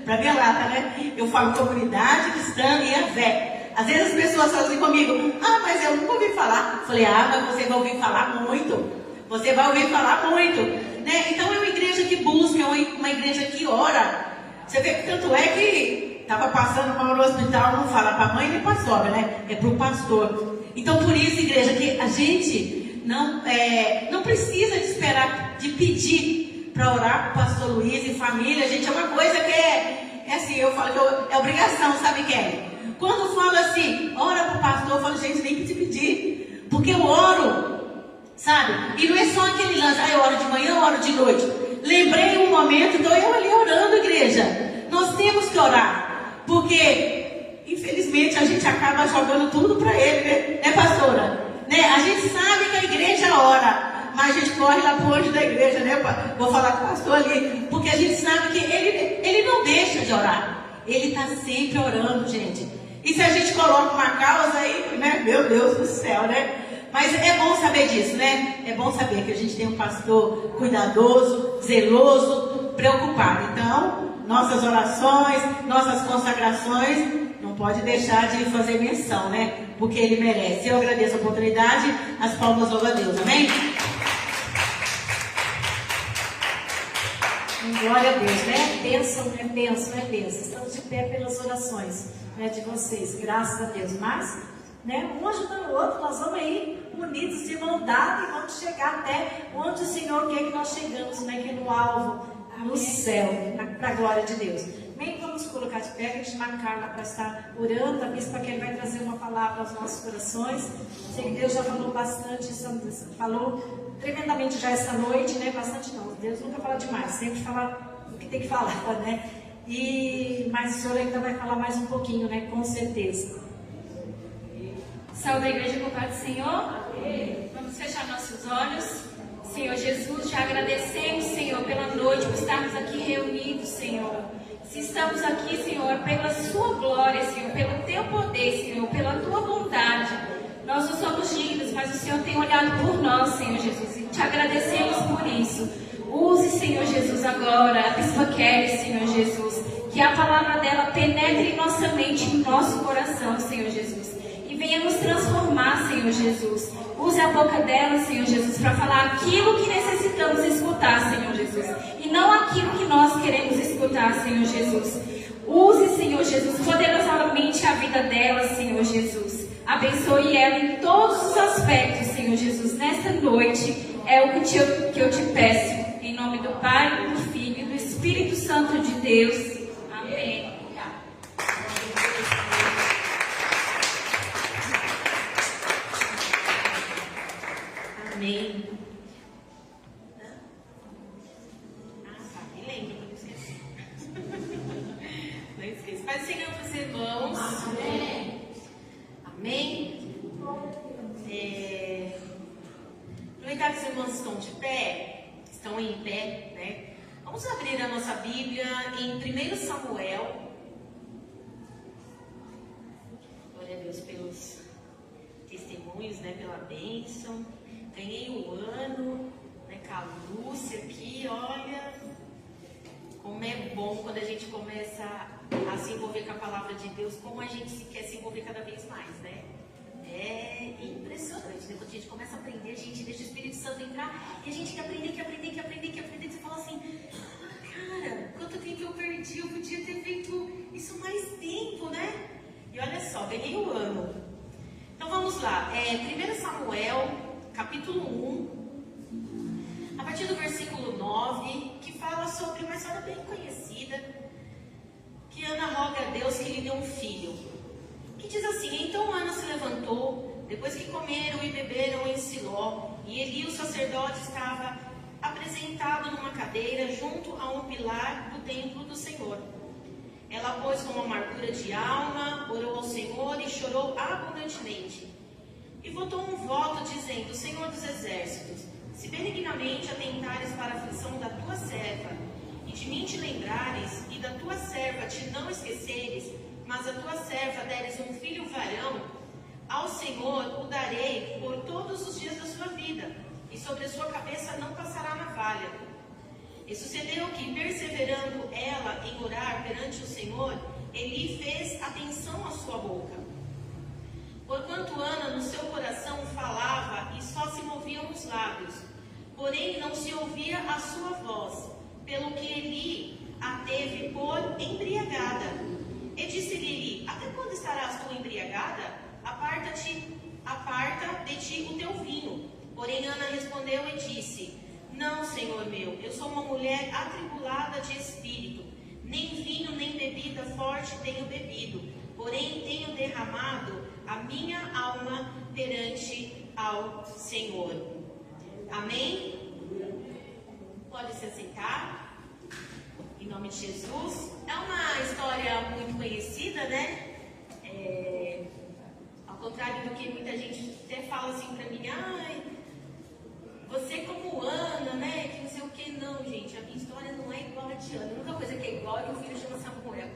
para minha lata, né? Eu falo comunidade cristã e a fé. Às vezes as pessoas falam assim comigo: ah, mas eu nunca ouvi falar. Eu falei: ah, mas você vai ouvir falar muito. Você vai ouvir falar muito, né? Então é uma igreja que busca, é uma igreja que ora. Você vê que tanto é que estava passando mal no hospital, não fala para a mãe nem para a sogra, né? É para o pastor. Então por isso, igreja, que a gente não precisa de esperar, de pedir para orar para o pastor Luiz e família. Gente, é uma coisa que é assim, eu falo que é obrigação, sabe, Kelly? Quando falo assim, ora para o pastor, eu falo: gente, nem precisa pedir, porque eu oro, sabe? E não é só aquele lance: eu oro de manhã, eu oro de noite. Lembrei um momento, então eu ali orando, igreja. Nós temos que orar, porque infelizmente a gente acaba jogando tudo para ele, né, pastora? Né? A gente sabe que a igreja ora, mas a gente corre lá para o anjo da igreja, né? Vou falar com o pastor ali, porque a gente sabe que ele não deixa de orar. Ele está sempre orando, gente. E se a gente coloca uma causa aí, né? Meu Deus do céu, né? Mas é bom saber disso, né? É bom saber que a gente tem um pastor cuidadoso, zeloso, preocupado. Então, nossas orações, nossas consagrações, não pode deixar de fazer menção, né? Porque ele merece. Eu agradeço a oportunidade, as palmas louvam a Deus, amém? Glória a Deus, né? Bênção, é bênção, é bênção. Estamos de pé pelas orações, né, de vocês, graças a Deus. Mas, né, um ajudando o outro, nós vamos aí unidos de mão dada e vamos chegar até onde o Senhor quer que nós chegamos, né, que é no alvo, no céu, para a glória de Deus. Bem, vamos colocar de pé, a gente chamar a Carla para estar orando, a bispa que ele vai trazer uma palavra aos nossos corações. Sei que Deus já falou bastante, falou tremendamente já essa noite, né? Bastante não, Deus nunca fala demais, sempre fala o que tem que falar, né? Mas o Senhor ainda vai falar mais um pouquinho, né? Com certeza. Salve a igreja com o Pai do Senhor. Vamos fechar nossos olhos. Senhor Jesus, já agradecemos, Senhor, pela noite, por estarmos aqui reunidos, Senhor. Se estamos aqui, Senhor, pela sua glória, Senhor, pelo teu poder, Senhor, pela tua bondade. Nós não somos dignos, mas o Senhor tem olhado por nós, Senhor Jesus, e te agradecemos por isso. Use, Senhor Jesus, agora a Bispa Kelly, Senhor Jesus. Que a palavra dela penetre em nossa mente, em nosso coração, Senhor Jesus. E venha nos transformar, Senhor Jesus. Use a boca dela, Senhor Jesus, para falar aquilo que necessitamos escutar, Senhor Jesus. E não aquilo que nós queremos escutar, Senhor Jesus. Use, Senhor Jesus, poderosamente a vida dela, Senhor Jesus. Abençoe ela em todos os aspectos, Senhor Jesus. Nesta noite é o que eu te peço. Em nome do Pai, do Filho e do Espírito Santo de Deus. Amém. Amém. Me lembra, não esqueci. Não esqueça. Pai do Senhor para os irmãos. Amém. Amém. Aproveitar que os irmãos estão de pé, estão em pé, né? Vamos abrir a nossa Bíblia em 1 Samuel. Glória a Deus pelos testemunhos, né? Pela bênção. Ganhei um ano, né? Com a Lúcia aqui, olha como é bom quando a gente começa a se envolver com a palavra de Deus, como a gente quer se envolver cada vez mais, né? É impressionante, né? Quando a gente começa a aprender, a gente deixa o Espírito Santo entrar e a gente quer aprender. Você fala assim, cara, quanto tempo eu perdi, eu podia ter feito isso mais tempo, né? E olha só, ganhei um ano. Então vamos lá, 1 Samuel, capítulo 1, a partir do versículo 9, que fala sobre uma história bem conhecida, que Ana roga a Deus que lhe dê um filho. Que diz assim: então Ana se levantou, depois que comeram e beberam em Siló, e Eli, o sacerdote, estava apresentado numa cadeira junto a um pilar do templo do Senhor. Ela, pois, com uma amargura de alma, orou ao Senhor e chorou abundantemente. E votou um voto, dizendo: Senhor dos exércitos, se benignamente atentares para a aflição da tua serva, e de mim te lembrares, e da tua serva te não esqueceres, mas a tua serva deres um filho varão, ao Senhor o darei por todos os dias da sua vida, e sobre a sua cabeça não passará navalha. E sucedeu que, perseverando ela em orar perante o Senhor, Eli fez atenção à sua boca. Porquanto Ana no seu coração falava e só se moviam os lábios, porém não se ouvia a sua voz, pelo que Eli a teve por embriagada. E disse-lhe Eli: até quando estarás tu embriagada? Aparta de ti o teu vinho. Porém Ana respondeu e disse: não, Senhor meu, eu sou uma mulher atribulada de espírito, nem vinho nem bebida forte tenho bebido, porém tenho derramado a minha alma perante ao Senhor. Amém? Pode se assentar, em nome de Jesus. É uma história muito conhecida, né? Ao contrário do que muita gente até fala assim pra mim: ai, você como Ana, né? Que não sei o que. Não, gente, a minha história não é igual a de Ana. A única coisa que é igual é que o filho chama Samuel,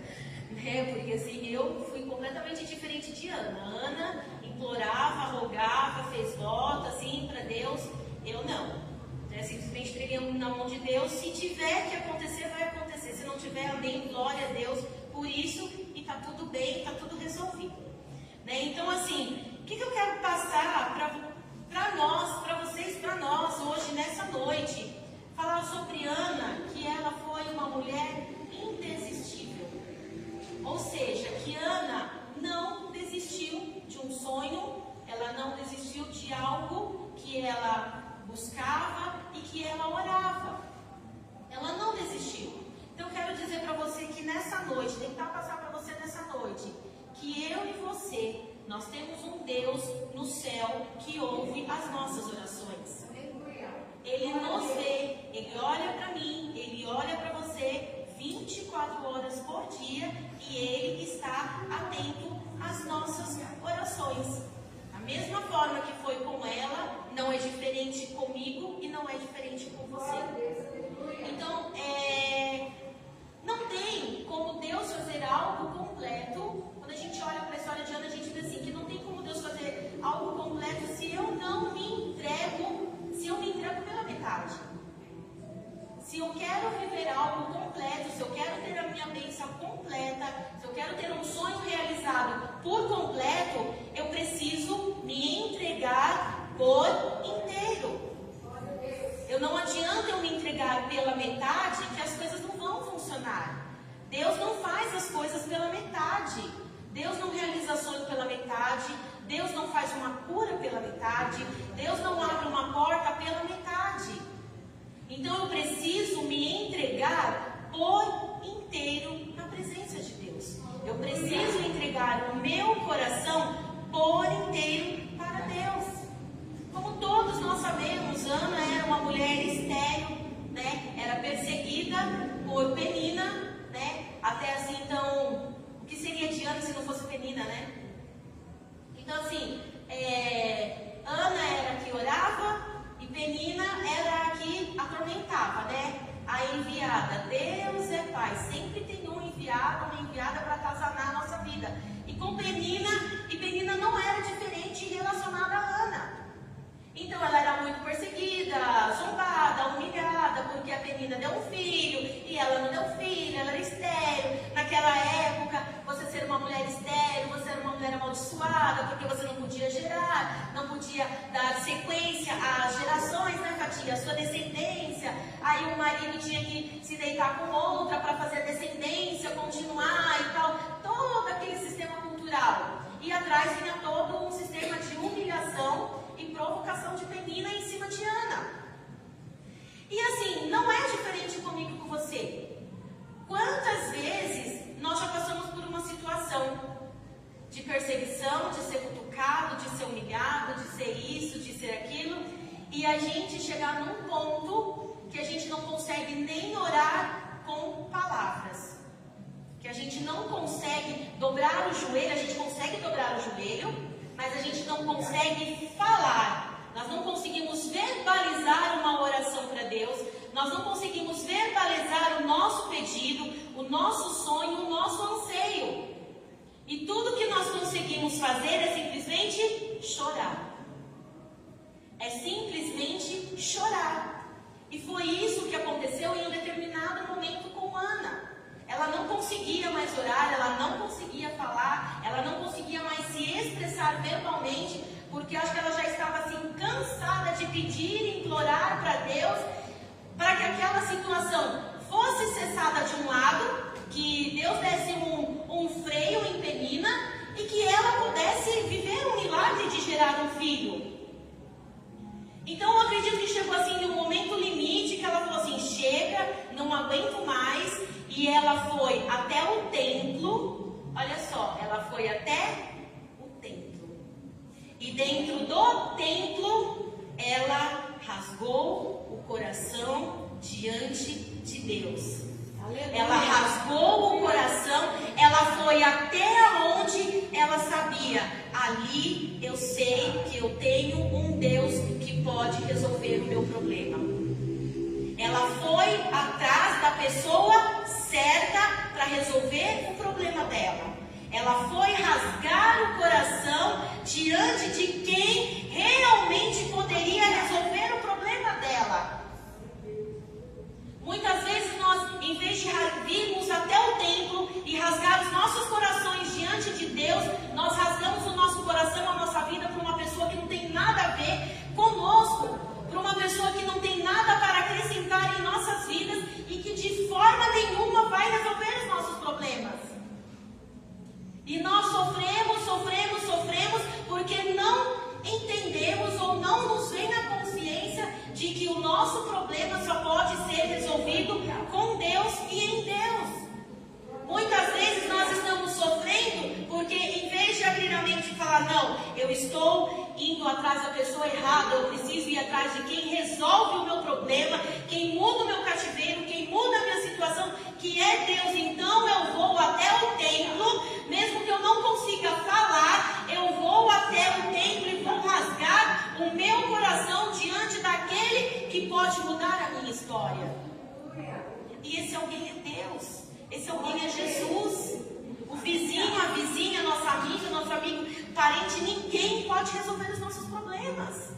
né? Porque assim, eu fui completamente diferente de Ana. Ana implorava, rogava, fez voto assim pra Deus. Eu não, né? Simplesmente entreguei na mão de Deus. Se tiver que acontecer, vai acontecer. Se não tiver, amém, glória a Deus por isso, e tá tudo bem, tá tudo resolvido, né? Então assim, o que eu quero passar para nós, para vocês, para nós hoje, nessa noite? Falar sobre Ana, que ela foi uma mulher indesistível. Ou seja, que Ana não desistiu de um sonho, ela não desistiu de algo que ela buscava e que ela orava. Ela não desistiu. Então eu quero dizer para você que nessa noite, tentar passar para você nessa noite, que eu e você, nós temos um Deus no céu que ouve as nossas orações. Ele nos vê, Ele olha para mim, Ele olha para você 24 horas por dia e Ele está atento às nossas orações. Da mesma forma que foi com ela, não é diferente comigo e não é diferente com você. Então, não tem como Deus fazer algo completo. Quando a gente olha para a história de Ana, a gente vê assim, que não tem como Deus fazer algo completo se eu não me entrego, se eu me entrego pela metade. ter um sonho realizado por completo, eu preciso me entregar por inteiro. Não adianta eu me entregar pela metade, que as coisas não vão funcionar. Deus não faz as coisas pela metade. Deus não realiza sonho pela metade. Deus não faz uma cura pela metade. Deus não abre uma porta pela metade. Então eu preciso me entregar por inteiro na presença de Deus. Eu preciso entregar o meu coração por inteiro para Deus. Como todos nós sabemos, Ana era uma mulher estéril, né? Era perseguida por Penina, né? Até assim, então, o que seria de Ana se não fosse Penina, né? Então, assim, Ana era a que orava e Penina era a que atormentava, né? A enviada. Deus é Pai, sempre tem um enviado, uma enviada para atazanar a nossa vida. E com Penina, e Penina não era diferente relacionada a Ana. Então ela era muito perseguida, zombada, humilhada, porque a Penina deu um filho e ela não deu filho, ela era estéril. Naquela época, você ser uma mulher estéril, você era uma mulher amaldiçoada, porque você não podia gerar, não podia dar sequência às gerações, né, Fatia? A sua descendência. Aí o marido tinha que se deitar com outra para fazer a descendência, continuar e tal. Todo aquele sistema cultural. E atrás vinha todo um sistema de humilhação e provocação de Penina em cima de Ana. E assim, não é diferente comigo e com você. Quantas vezes nós já passamos por uma situação de perseguição, de ser cutucado, de ser humilhado, de ser isso, de ser aquilo, e a gente chegar num ponto que a gente não consegue nem orar com palavras, que a gente não consegue dobrar o joelho. A gente consegue dobrar o joelho, mas a gente não consegue falar. Nós não conseguimos verbalizar uma oração para Deus. Nós não conseguimos verbalizar o nosso pedido, o nosso sonho, o nosso anseio. E tudo que nós conseguimos fazer é simplesmente chorar. É simplesmente chorar. E foi isso que aconteceu em um determinado momento com Ana. Ela não conseguia mais orar, ela não conseguia falar, ela não conseguia mais se expressar verbalmente, porque acho que ela já estava assim cansada de pedir e implorar para Deus, para que aquela situação fosse cessada de um lado, que Deus desse um freio em Penina e que ela pudesse viver um milagre de gerar um filho. Então eu acredito que chegou assim no momento limite, que ela falou assim: chega, não aguento mais. E ela foi até o templo. Olha só, ela foi até o templo. E dentro do templo, ela rasgou o coração diante de Deus. Aleluia. Ela rasgou o coração, ela foi até onde ela sabia. Ali eu sei que eu tenho um Deus que pode resolver o meu problema. Ela foi atrás da pessoa certa para resolver o problema dela. Ela foi rasgar o coração diante de quem realmente poderia resolver o problema dela. Muitas vezes nós, em vez de virmos até o templo e rasgar os nossos corações diante de Deus, nós rasgamos o nosso coração, a nossa vida, para uma pessoa que não tem nada a ver conosco, para uma pessoa que não tem nada para acrescentar em nossas vidas e que de forma nenhuma vai resolver os nossos problemas. E nós sofremos porque não entendemos ou não nos vem na consciência de que o nosso problema só pode ser resolvido com Deus e em Deus. Muitas vezes nós estamos sofrendo porque, em vez de abrir a mente e falar: não, eu estou indo atrás da pessoa errada, eu preciso ir atrás de quem resolve o meu problema, quem muda o meu cativeiro, quem muda a minha situação, que é Deus. Então eu vou até o templo, mesmo que eu não consiga falar, eu vou até o templo e vou rasgar o meu coração diante daquele que pode mudar a minha história. E esse alguém é Deus. Esse alguém é Jesus. O vizinho, a vizinha, nossa amiga, nosso amigo, parente, ninguém pode resolver os nossos problemas.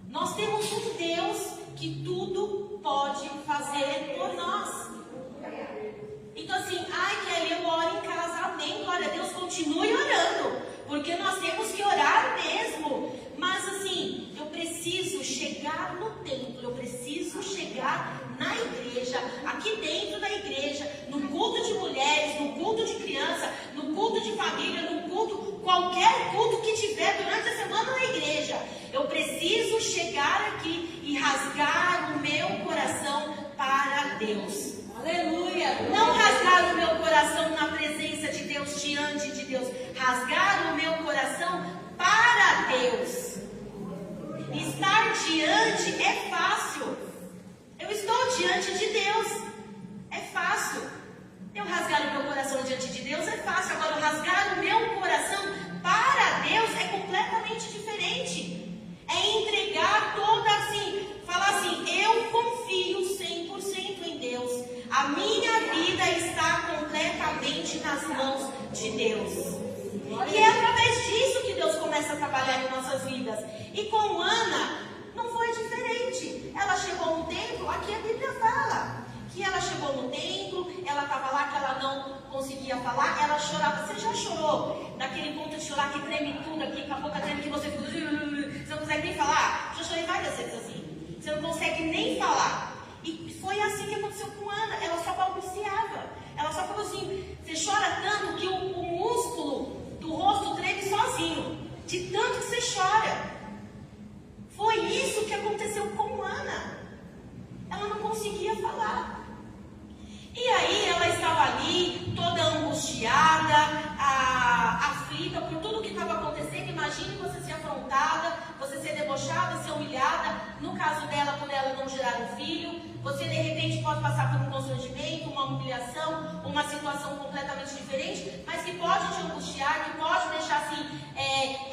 Nós temos um Deus que tudo pode fazer por nós. Então assim, Kelly, eu oro em casa chegar no templo, eu preciso chegar na igreja, aqui dentro da igreja, no culto de mulheres, no culto de criança, no culto de família, no culto, qualquer culto que tiver durante a semana na igreja. Eu preciso chegar aqui e rasgar o meu coração para Deus. Aleluia! Não rasgar o meu coração na presença de Deus, diante de Deus. Rasgar o meu coração para Deus. Estar diante é fácil. Eu estou diante de Deus. É fácil. Eu rasgar o meu coração diante de Deus é fácil. Agora, rasgar o meu coração para Deus é completamente diferente. É entregar toda assim, falar assim, eu confio 100% em Deus. A minha vida está completamente nas mãos de Deus. E é através disso que Deus começa a trabalhar em nossas vidas. E com Ana, não foi diferente. Ela chegou no templo, aqui a Bíblia fala que ela chegou no templo, ela estava lá que ela não conseguia falar, ela chorava. Você já chorou naquele ponto de chorar que treme tudo aqui, com a boca treme, que você fica, você não consegue nem falar? Já chorei várias vezes assim. Você não consegue nem falar. E foi assim que aconteceu com Ana. Ela só balbuciava. Ela só falou assim, você chora tanto que o músculo do rosto treme sozinho, de tanto que você chora. Foi isso que aconteceu com Ana. Ela não conseguia falar. E aí ela estava ali, toda angustiada, aflita por tudo que estava acontecendo. Imagine você ser afrontada, você ser debochada, ser humilhada. No caso dela, por ela não gerar um filho, você de repente pode passar por um constrangimento, uma humilhação, uma situação completamente diferente, mas que pode te angustiar, que pode deixar assim,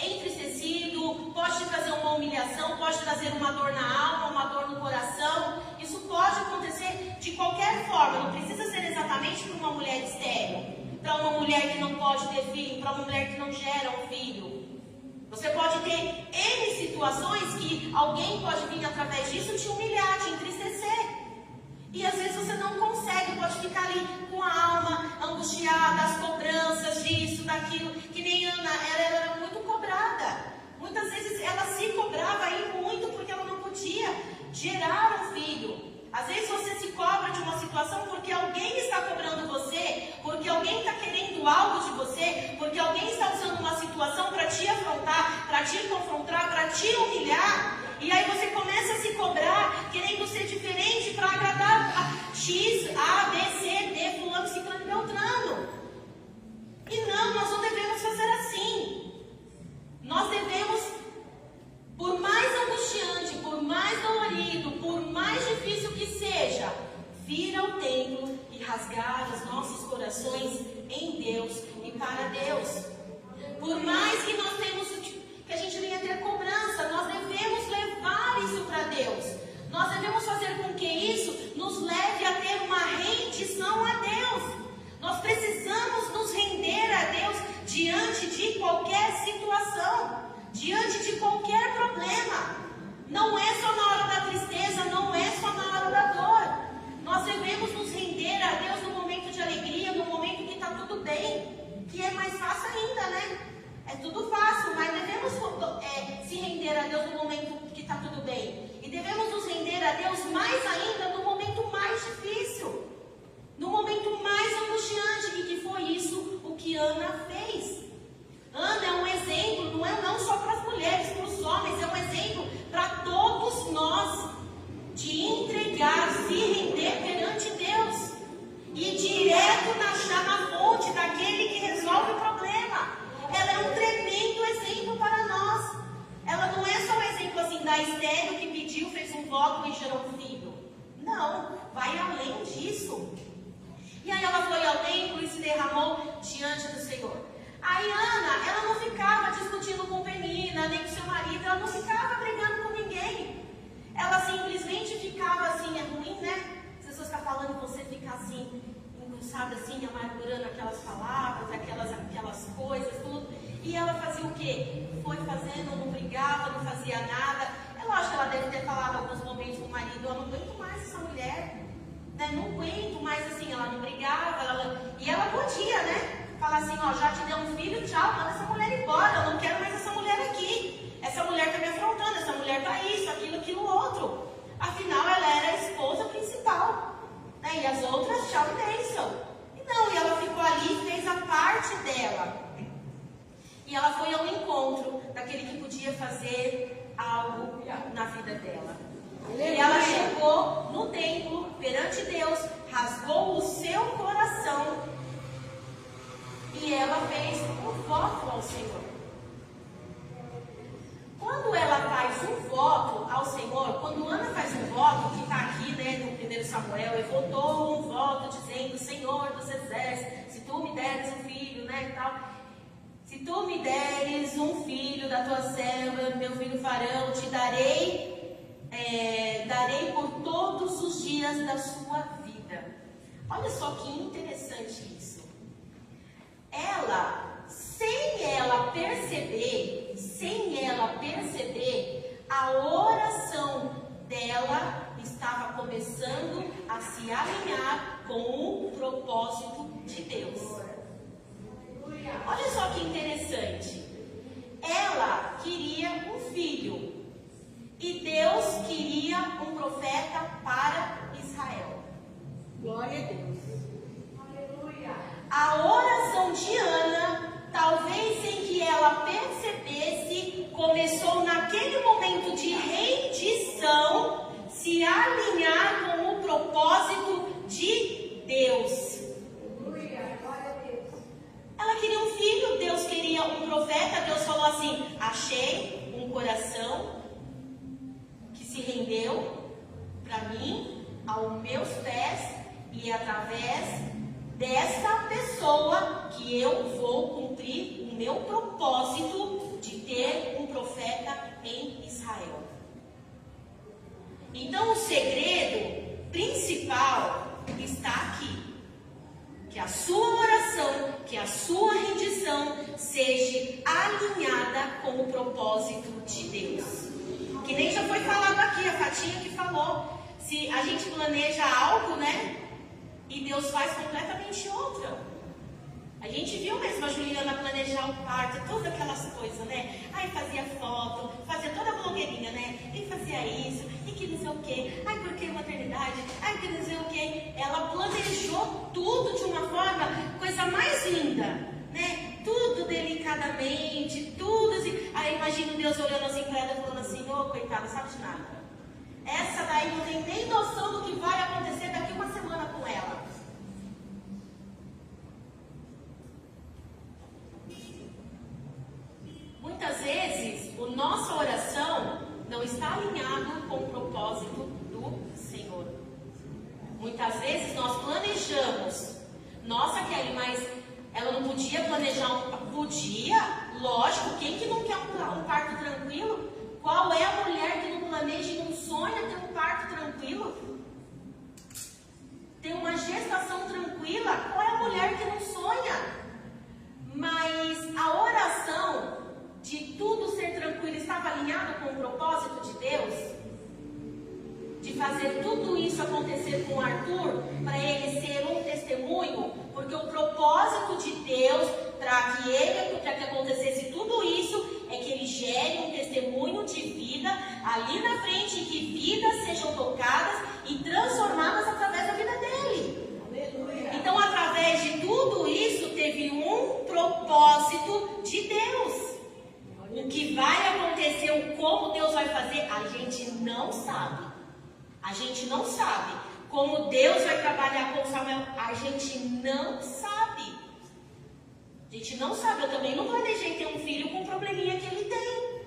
entristecido, pode te trazer uma humilhação, pode trazer uma dor na alma, uma dor no coração. Isso pode acontecer de qualquer forma, não precisa ser exatamente para uma mulher estéril, para uma mulher que não pode ter filho, para uma mulher que não gera um filho. Você pode ter N situações que alguém pode vir através disso te humilhar, te entristecer. E às vezes você não consegue, pode ficar ali com a alma angustiada, as cobranças disso, daquilo, que nem Ana, ela era muito cobrada. Muitas vezes ela se cobrava aí muito porque ela não podia gerar um filho. Às vezes você se cobra de uma situação porque alguém está cobrando você, porque alguém está querendo algo de você, porque alguém está usando uma situação para te afrontar, para te confrontar, para te humilhar. E aí você começa a se cobrar, querendo ser diferente para agradar a X, A, B, C, D, fulano, ciclano e beltrano. E não, nós não devemos fazer assim. Nós devemos, por mais angustiante, por mais dolorido, por mais difícil que seja, vir ao templo e rasgar os nossos corações em Deus e para Deus. Por mais que nós temos, que a gente venha ter cobrança, nós devemos levar isso para Deus. Nós devemos fazer com que isso nos leve a ter uma rendição a Deus. Nós precisamos nos render a Deus diante de qualquer situação, diante de qualquer problema. Não é só na hora da tristeza, não é só na hora da dor. Nós devemos nos render a Deus no momento de alegria, no momento que está tudo bem, que é mais fácil ainda, né? É tudo fácil, mas devemos se render a Deus no momento que está tudo bem. E devemos nos render a Deus mais ainda no momento mais difícil, no momento mais angustiante, e que foi isso o que Ana fez. Ana é um exemplo, não só para as mulheres, para os homens, é um exemplo para todos nós, de entregar, se render perante Deus, e direto na fonte daquele que resolve o problema. Ela é um tremendo exemplo para nós. Ela não é só um exemplo assim da estéril que pediu, fez um voto e gerou um filho. Não, vai além disso. E aí ela foi ao templo e se derramou diante do Senhor. Aí Ana, ela não ficava discutindo com Penina, nem com seu marido, ela não ficava brigando com ninguém. Ela simplesmente ficava assim, é ruim, né? As pessoas estão falando e você fica assim, sabe assim, amargurando aquelas palavras, aquelas coisas, tudo. E ela fazia o quê? Foi fazendo, não brigava, não fazia nada. É lógico que ela deve ter falado alguns momentos com o marido, eu não aguento mais essa mulher, né? Não aguento mais assim, ela não brigava, e ela podia, né? Falar assim, ó, já te deu um filho, tchau, manda essa mulher embora, eu não quero mais essa mulher aqui. Essa mulher tá me afrontando, essa mulher tá isso, aquilo, outro. pau. Né? E as outras, tchau e bênção. E não, e ela ficou ali e fez a parte dela. E ela foi ao encontro daquele que podia fazer algo na vida dela. E ela chegou no templo, perante Deus, rasgou o seu coração e ela fez um voto ao Senhor. Quando ela faz um voto ao Senhor, quando Ana faz um voto, que está aqui, né, no 1 Samuel, ele votou um voto dizendo: Senhor dos exércitos, se tu me deres um filho, né, e tal. Se tu me deres um filho da tua serva, meu filho Farão, te darei por todos os dias da sua vida. Olha só que interessante isso. Ela, sem ela perceber, a oração dela estava começando a se alinhar com o propósito de Deus. Olha só que interessante. Ela queria um filho e Deus queria um profeta para Israel. Glória a Deus. A oração de Ana, talvez sem que ela percebesse, começou naquele momento de rendição se alinhar com o propósito de Deus. Ela queria um filho, Deus queria um profeta. Deus falou assim: achei um coração que se rendeu para mim, aos meus pés, e através dessa pessoa que eu vou cumprir o meu propósito de ter um profeta em Israel. Então o segredo principal está aqui. Que a sua oração, que a sua rendição seja alinhada com o propósito de Deus. Que nem já foi falado aqui, a Fatinha que falou. Se a gente planeja algo, né? E Deus faz completamente outra. A gente viu mesmo a Juliana planejar o parto, todas aquelas coisas, né? Aí fazia foto, fazia toda a blogueirinha, né? E fazia isso, e que não sei o quê. Ai, por que maternidade? Ai, que não sei o quê. Ela planejou tudo de uma forma, coisa mais linda, né? Tudo delicadamente, tudo assim. Aí imagina Deus olhando assim pra ela, falando assim: ô, coitada, sabe de nada. Essa daí não tem nem noção do que vai acontecer daqui uma semana com ela. Muitas vezes, a nossa oração não está alinhada com o propósito do Senhor. Muitas vezes nós planejamos. Nossa, Kelly, mas ela não podia planejar Podia, lógico. Quem que não quer um parto tranquilo? Qual é a mulher que não planeja e não sonha ter um parto tranquilo? Ter uma gestação tranquila? Qual é a mulher que não sonha? Mas a oração de tudo ser tranquilo estava alinhada com o propósito de Deus? De fazer tudo isso acontecer com o Arthur, para ele ser um testemunho? Porque o propósito de Deus para que acontecesse tudo isso é que ele gere um testemunho de vida ali na frente, que vidas sejam tocadas e transformadas através da vida dele. Então, através de tudo isso, teve um propósito de Deus. O que vai acontecer, o como Deus vai fazer, a gente não sabe. A gente não sabe. Como Deus vai trabalhar com Samuel, a gente não sabe. A gente não sabe. Eu também não planejei ter um filho com o probleminha que ele tem.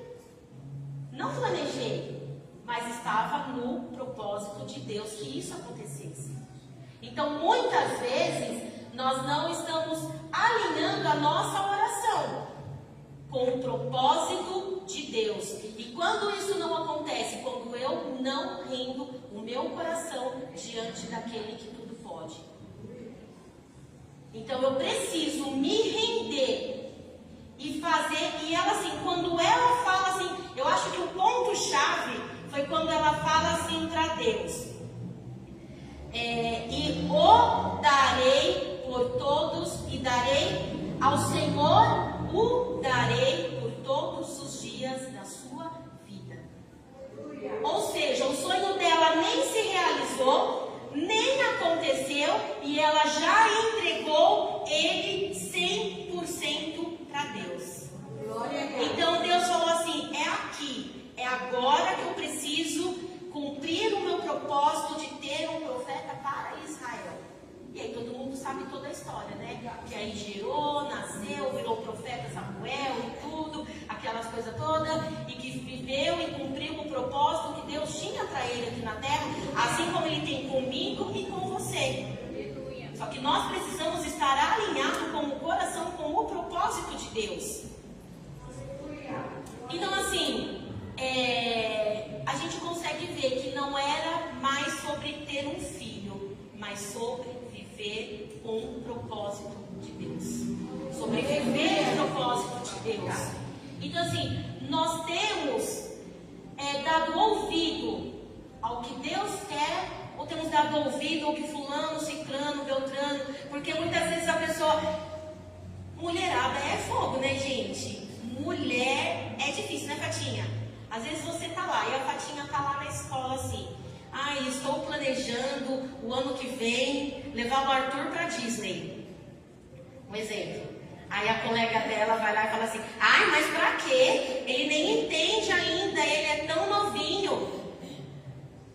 Não planejei. Mas estava no propósito de Deus que isso acontecesse. Então, muitas vezes, nós não estamos alinhando a nossa oração com o propósito de Deus. E quando isso não acontece, quando eu não rendo o meu coração diante daquele que tudo pode. Então eu preciso me render e fazer. E ela assim, quando ela fala assim, eu acho que o ponto-chave foi quando ela fala assim para Deus. E o darei por todos, e darei ao Senhor, o darei por todos os dias da sua vida. Ou seja, o sonho dela nem se realizou, nem aconteceu e ela já entregou ele 100% para Deus. Então Deus falou assim: é aqui, é agora que eu preciso cumprir o meu propósito de ter um profeta para Israel. E aí todo mundo sabe toda a história, né? Que aí gerou, nasceu, virou profeta Samuel e tudo, aquelas coisas todas, e que viveu e cumpriu o propósito que Deus tinha para ele aqui na terra, assim como ele tem comigo e com você. Só que nós precisamos estar alinhados com o coração, com o propósito de Deus. Então assim, a gente consegue ver que não era mais sobre ter um filho, mas sobre viver com o propósito de Deus. Sobre viver o propósito de Deus. Então assim, nós temos dado ouvido ao que Deus quer, ou temos dado ouvido ao que fulano, ciclano, beltrano, porque muitas vezes a pessoa... Mulherada é fogo, né, gente? Mulher é difícil, né, Fatinha? Às vezes você tá lá e a Fatinha tá lá na escola assim: ai, estou planejando o ano que vem levar o Arthur pra Disney. Um exemplo. Aí a colega dela vai lá e fala assim: ai, mas pra quê? Ele nem entende ainda, ele é tão novinho.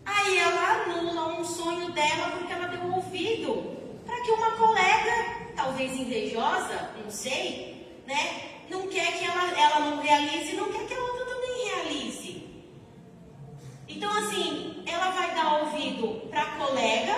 Aí ela anula um sonho dela porque ela deu ouvido para que uma colega, talvez invejosa, não sei, né? Não quer que ela não realize, não quer que a outra também realize. Então assim, ela vai dar ouvido para a colega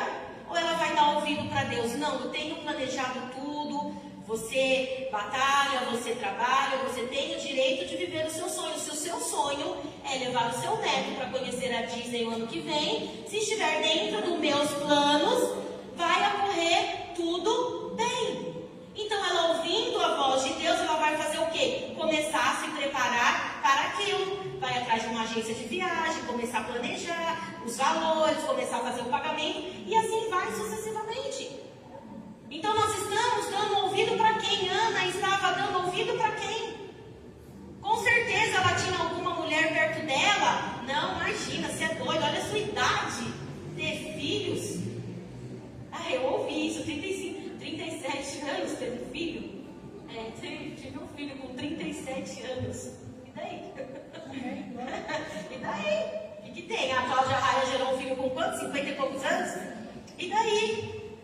ou ela vai dar ouvido para Deus? Não, eu tenho planejado tudo, você batalha, você trabalha, você tem o direito de viver o seu sonho. Se o seu sonho é levar o seu neto para conhecer a Disney o ano que vem, se estiver dentro dos meus planos, vai ocorrer tudo bem. Então ela ouvindo a voz de Deus, ela vai fazer o quê? Começar a se preparar para aquilo. Vai atrás de uma agência de viagem, começar a planejar os valores, começar a fazer o pagamento e assim vai sucessivamente. Então nós estamos dando ouvido para quem? Ana estava dando ouvido para quem? Com certeza ela tinha alguma mulher perto dela? Não, imagina, você é doido, olha a sua idade, ter filhos. Ah, eu ouvi isso, 37 anos teve filho. Tive um filho com 37 anos. E daí? E daí? O que tem? A Cláudia Raia gerou um filho com quantos? 50 e poucos anos? E daí?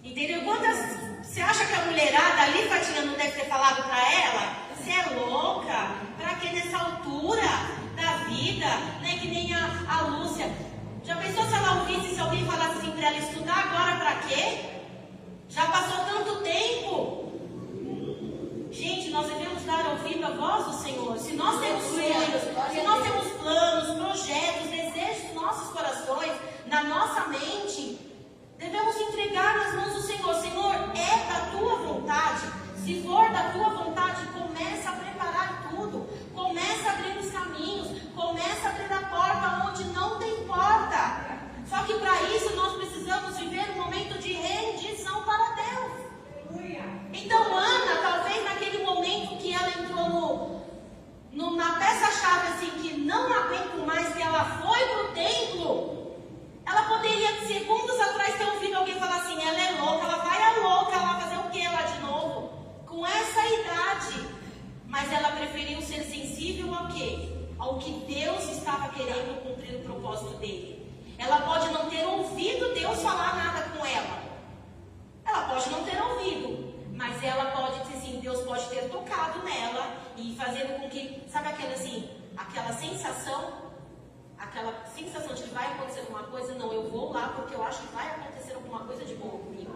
Entendeu? Quantas... Você acha que a mulherada ali, Fatinha, não deve ter falado pra ela? Você é louca? Pra que nessa altura da vida? Né? Que nem a Lúcia. Já pensou se ela ouvisse, se alguém falasse assim pra ela estudar agora pra quê? Já passou tanto tempo. Gente, nós devemos dar ouvido à voz do Senhor. Se nós temos sonhos, se nós temos planos, projetos, desejos nos nossos corações, na nossa mente, devemos entregar nas mãos do Senhor. Senhor, é da tua vontade. Se for da tua vontade, começa a preparar tudo. Começa a abrir os caminhos. Começa a abrir a porta onde não tem porta. Só que para isso nós precisamos viver um momento de rendição para Deus. Então Ana, talvez naquele momento que ela entrou na peça-chave assim, que não aguento mais, que ela foi para o templo, ela poderia, segundos atrás, ter ouvido alguém falar assim: ela é louca, ela vai louca, ela vai fazer o que lá de novo? Com essa idade. Mas ela preferiu ser sensível ao quê? Ao que Deus estava querendo cumprir o propósito dele. Ela pode não ter ouvido Deus falar nada com ela. Ela pode não ter ouvido. Mas ela pode dizer assim, Deus pode ter tocado nela e fazendo com que, sabe aquela assim, aquela sensação de que vai acontecer alguma coisa? Não, eu vou lá porque eu acho que vai acontecer alguma coisa de boa comigo.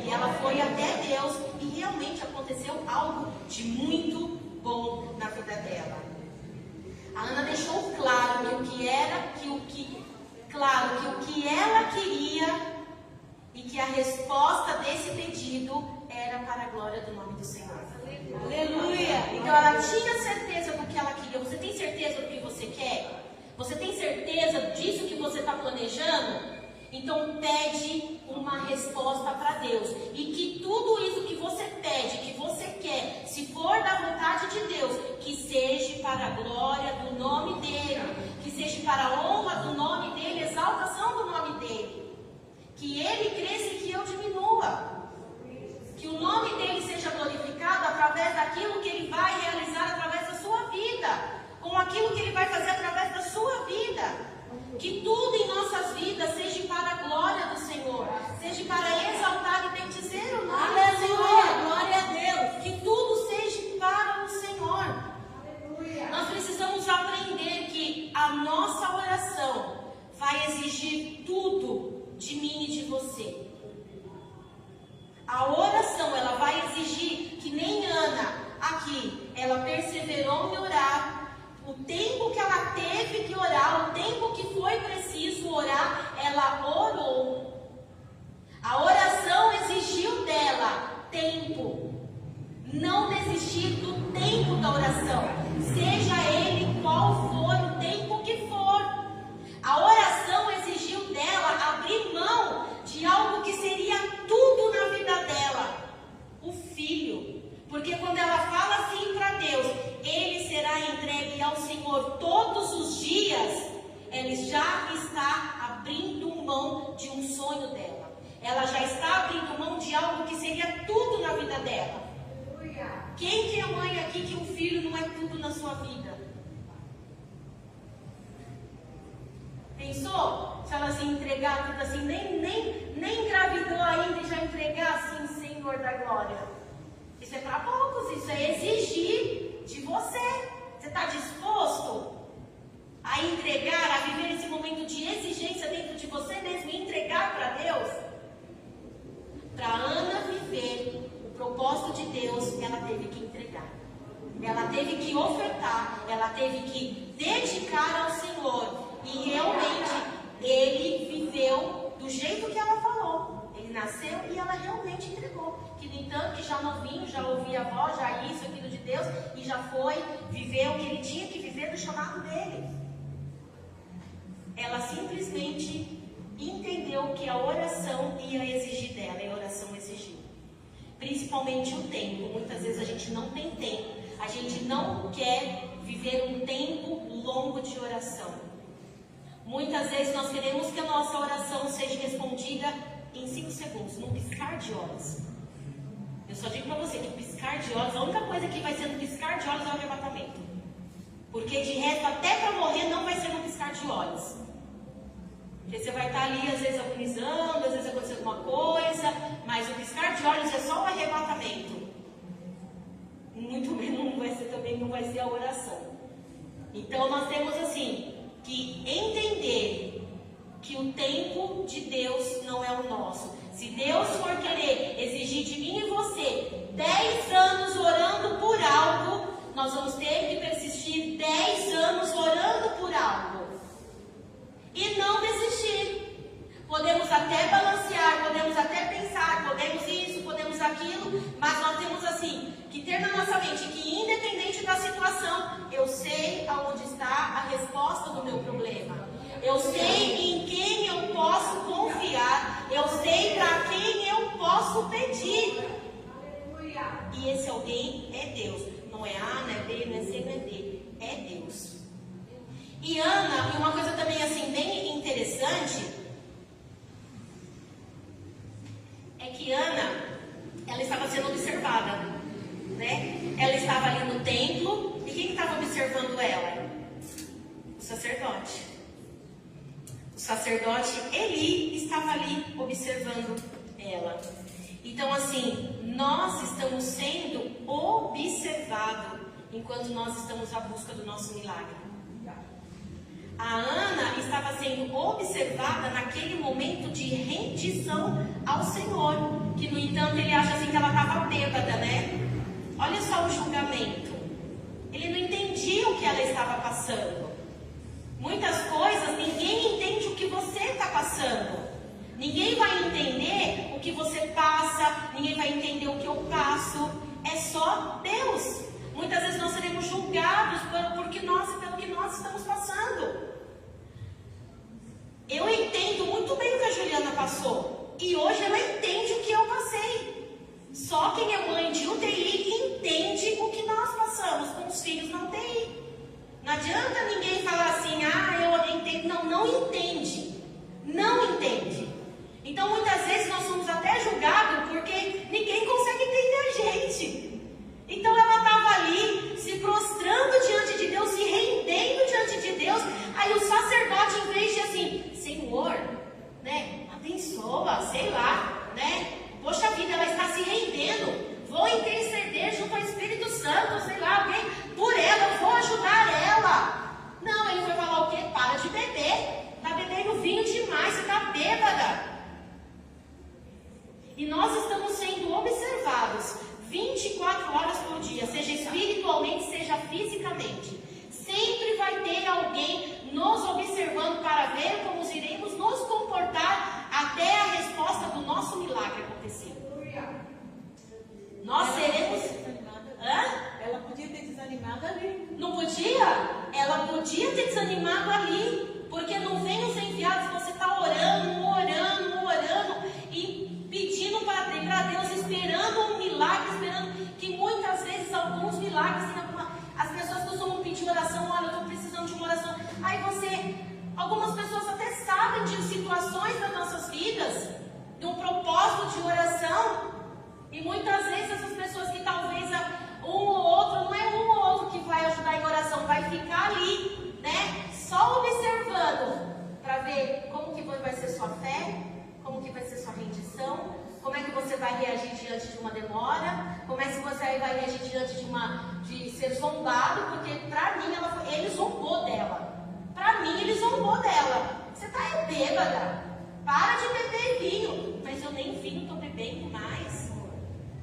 E ela foi até Deus e realmente aconteceu algo de muito bom na vida dela. A Ana deixou claro que o que ela queria e que a resposta desse pedido era para a glória do nome do Senhor. Aleluia! Então ela tinha certeza do que ela queria. Você tem certeza do que você quer? Você tem certeza disso que você está planejando? Então pede uma resposta para Deus. E que tudo isso que você pede, que você quer, se for da vontade de Deus, que seja para a glória do nome dEle. Que seja para a honra do nome dEle, exaltação do nome dEle. Ele cresça e que eu diminua. Que o nome dele seja glorificado através daquilo que ele vai realizar através da sua vida, com aquilo que ele vai fazer através da sua vida. Que tudo em nossas vidas seja para a glória do Senhor, seja para exaltar e bendizer o nome do Senhor. Glória a Deus. Que tudo seja para o Senhor. Nós precisamos aprender que a nossa oração vai exigir tudo de mim e de você. A oração, ela vai exigir que nem Ana aqui, ela perseverou em orar. O tempo que ela teve que orar, o tempo que foi preciso orar, ela orou. A oração exigiu dela tempo. Não desistir do tempo da oração, seja ele qual for o tempo que for. A oração exigiu dela abrir mão de algo que seria tudo na vida dela, o filho. Porque quando ela fala assim para Deus, ele será entregue ao Senhor todos os dias, ela já está abrindo mão de um sonho dela. Ela já está abrindo mão de algo que seria tudo na vida dela. Quem que é mãe aqui que um filho não é tudo na sua vida? Pensou? Se ela se entregar tudo assim, nem engravidou ainda e já entregar assim, Senhor da glória. Isso é para poucos, isso é exigir de você. Você está disposto a entregar, a viver esse momento de exigência dentro de você mesmo e entregar para Deus? Para Ana viver o propósito de Deus, ela teve que entregar. Ela teve que ofertar, ela teve que dedicar ao Senhor. E realmente, ele viveu do jeito que ela falou. Ele nasceu e ela realmente entregou. Que no entanto, que já novinho, já ouvia a voz, já isso, aquilo de Deus, e já foi viver o que ele tinha que viver do chamado dele. Ela simplesmente entendeu que a oração ia exigir dela, e a oração exigiu. Principalmente o tempo. Muitas vezes a gente não tem tempo. A gente não quer viver um tempo longo de oração. Muitas vezes nós queremos que a nossa oração seja respondida em 5 segundos, num piscar de olhos. Eu só digo para você que piscar de olhos, a única coisa que vai ser no piscar de olhos é o arrebatamento. Porque de resto, até para morrer, não vai ser no piscar de olhos. Porque você vai estar ali, às vezes, agonizando, às vezes acontecendo alguma coisa, mas o piscar de olhos é só o arrebatamento. Muito menos não vai ser também, não vai ser a oração. Então, nós temos assim, que entender que o tempo de Deus não é o nosso. Se Deus for querer exigir de mim e você 10 anos orando por algo, nós vamos ter que persistir 10 anos orando por algo. E não desistir. Podemos até balancear, podemos até pensar, podemos isso, podemos aquilo, mas nós temos assim, que ter na nossa mente que independente da situação, eu sei aonde está a resposta do meu problema. Eu sei em quem eu posso confiar, eu sei para quem eu posso pedir. E esse alguém é Deus. Não é A, não é B, não é C, não é D. É Deus. E Ana, e uma coisa também assim bem interessante, é que Ana, ela estava sendo observada, né? Ela estava ali no templo, e quem estava observando ela? O sacerdote. O sacerdote Eli estava ali observando ela. Então assim, nós estamos sendo observados enquanto nós estamos à busca do nosso milagre. A Ana estava sendo observada naquele momento de rendição ao Senhor, que no entanto ele acha assim que ela estava bêbada, né? Olha só o julgamento. Ele não entendia o que ela estava passando. Muitas coisas, ninguém entende o que você está passando. Ninguém vai entender o que você passa, ninguém vai entender o que eu passo. É só Deus. Muitas vezes nós seremos julgados pelo que nós estamos passando. Eu entendo muito bem o que a Juliana passou. E hoje ela entende o que eu passei. Só quem é mãe de UTI entende o que nós passamos com os filhos na UTI. Não adianta ninguém falar assim, eu entendo. Não entende. Não entende. Então, muitas vezes nós somos até julgados porque ninguém consegue entender a gente. Então, ela estava ali, se prostrando diante de Deus, se rendendo diante de Deus. Aí o sacerdote, em vez de assim, Senhor, né, abençoa, sei lá, né? Poxa vida, ela está se rendendo. Vou interceder junto ao Espírito Santo, sei lá, alguém, por ela, vou ajudar ela. Não, ele foi falar o quê? Para de beber. Está bebendo vinho demais, você está bêbada. E nós estamos sendo observados 24 horas por dia, seja espiritualmente, seja fisicamente. Sempre vai ter alguém nos observando para ver como iremos nos comportar até a resposta do nosso milagre acontecer. Nós seremos... Ela podia ter desanimado ali. Não podia? Ela podia ter desanimado ali, porque não vem os enviados, você está orando e pedindo para Deus, esperando um milagre, esperando que muitas vezes alguns milagres, as pessoas costumam pedir oração, olha, eu estou precisando de uma oração. Aí algumas pessoas até sabem de situações das nossas vidas, de um propósito de oração, e muitas vezes essas pessoas que talvez um ou outro, não é um ou outro que vai ajudar em oração, vai ficar ali, né, só observando, para ver como que vai ser sua fé, como que vai ser sua rendição, como é que você vai reagir diante de uma demora, como é que você vai reagir diante de ser zombado, porque para mim ele zombou dela. Para mim ele zombou dela. Você tá bêbada, para de beber vinho. Mas eu nem vinho estou bebendo mais.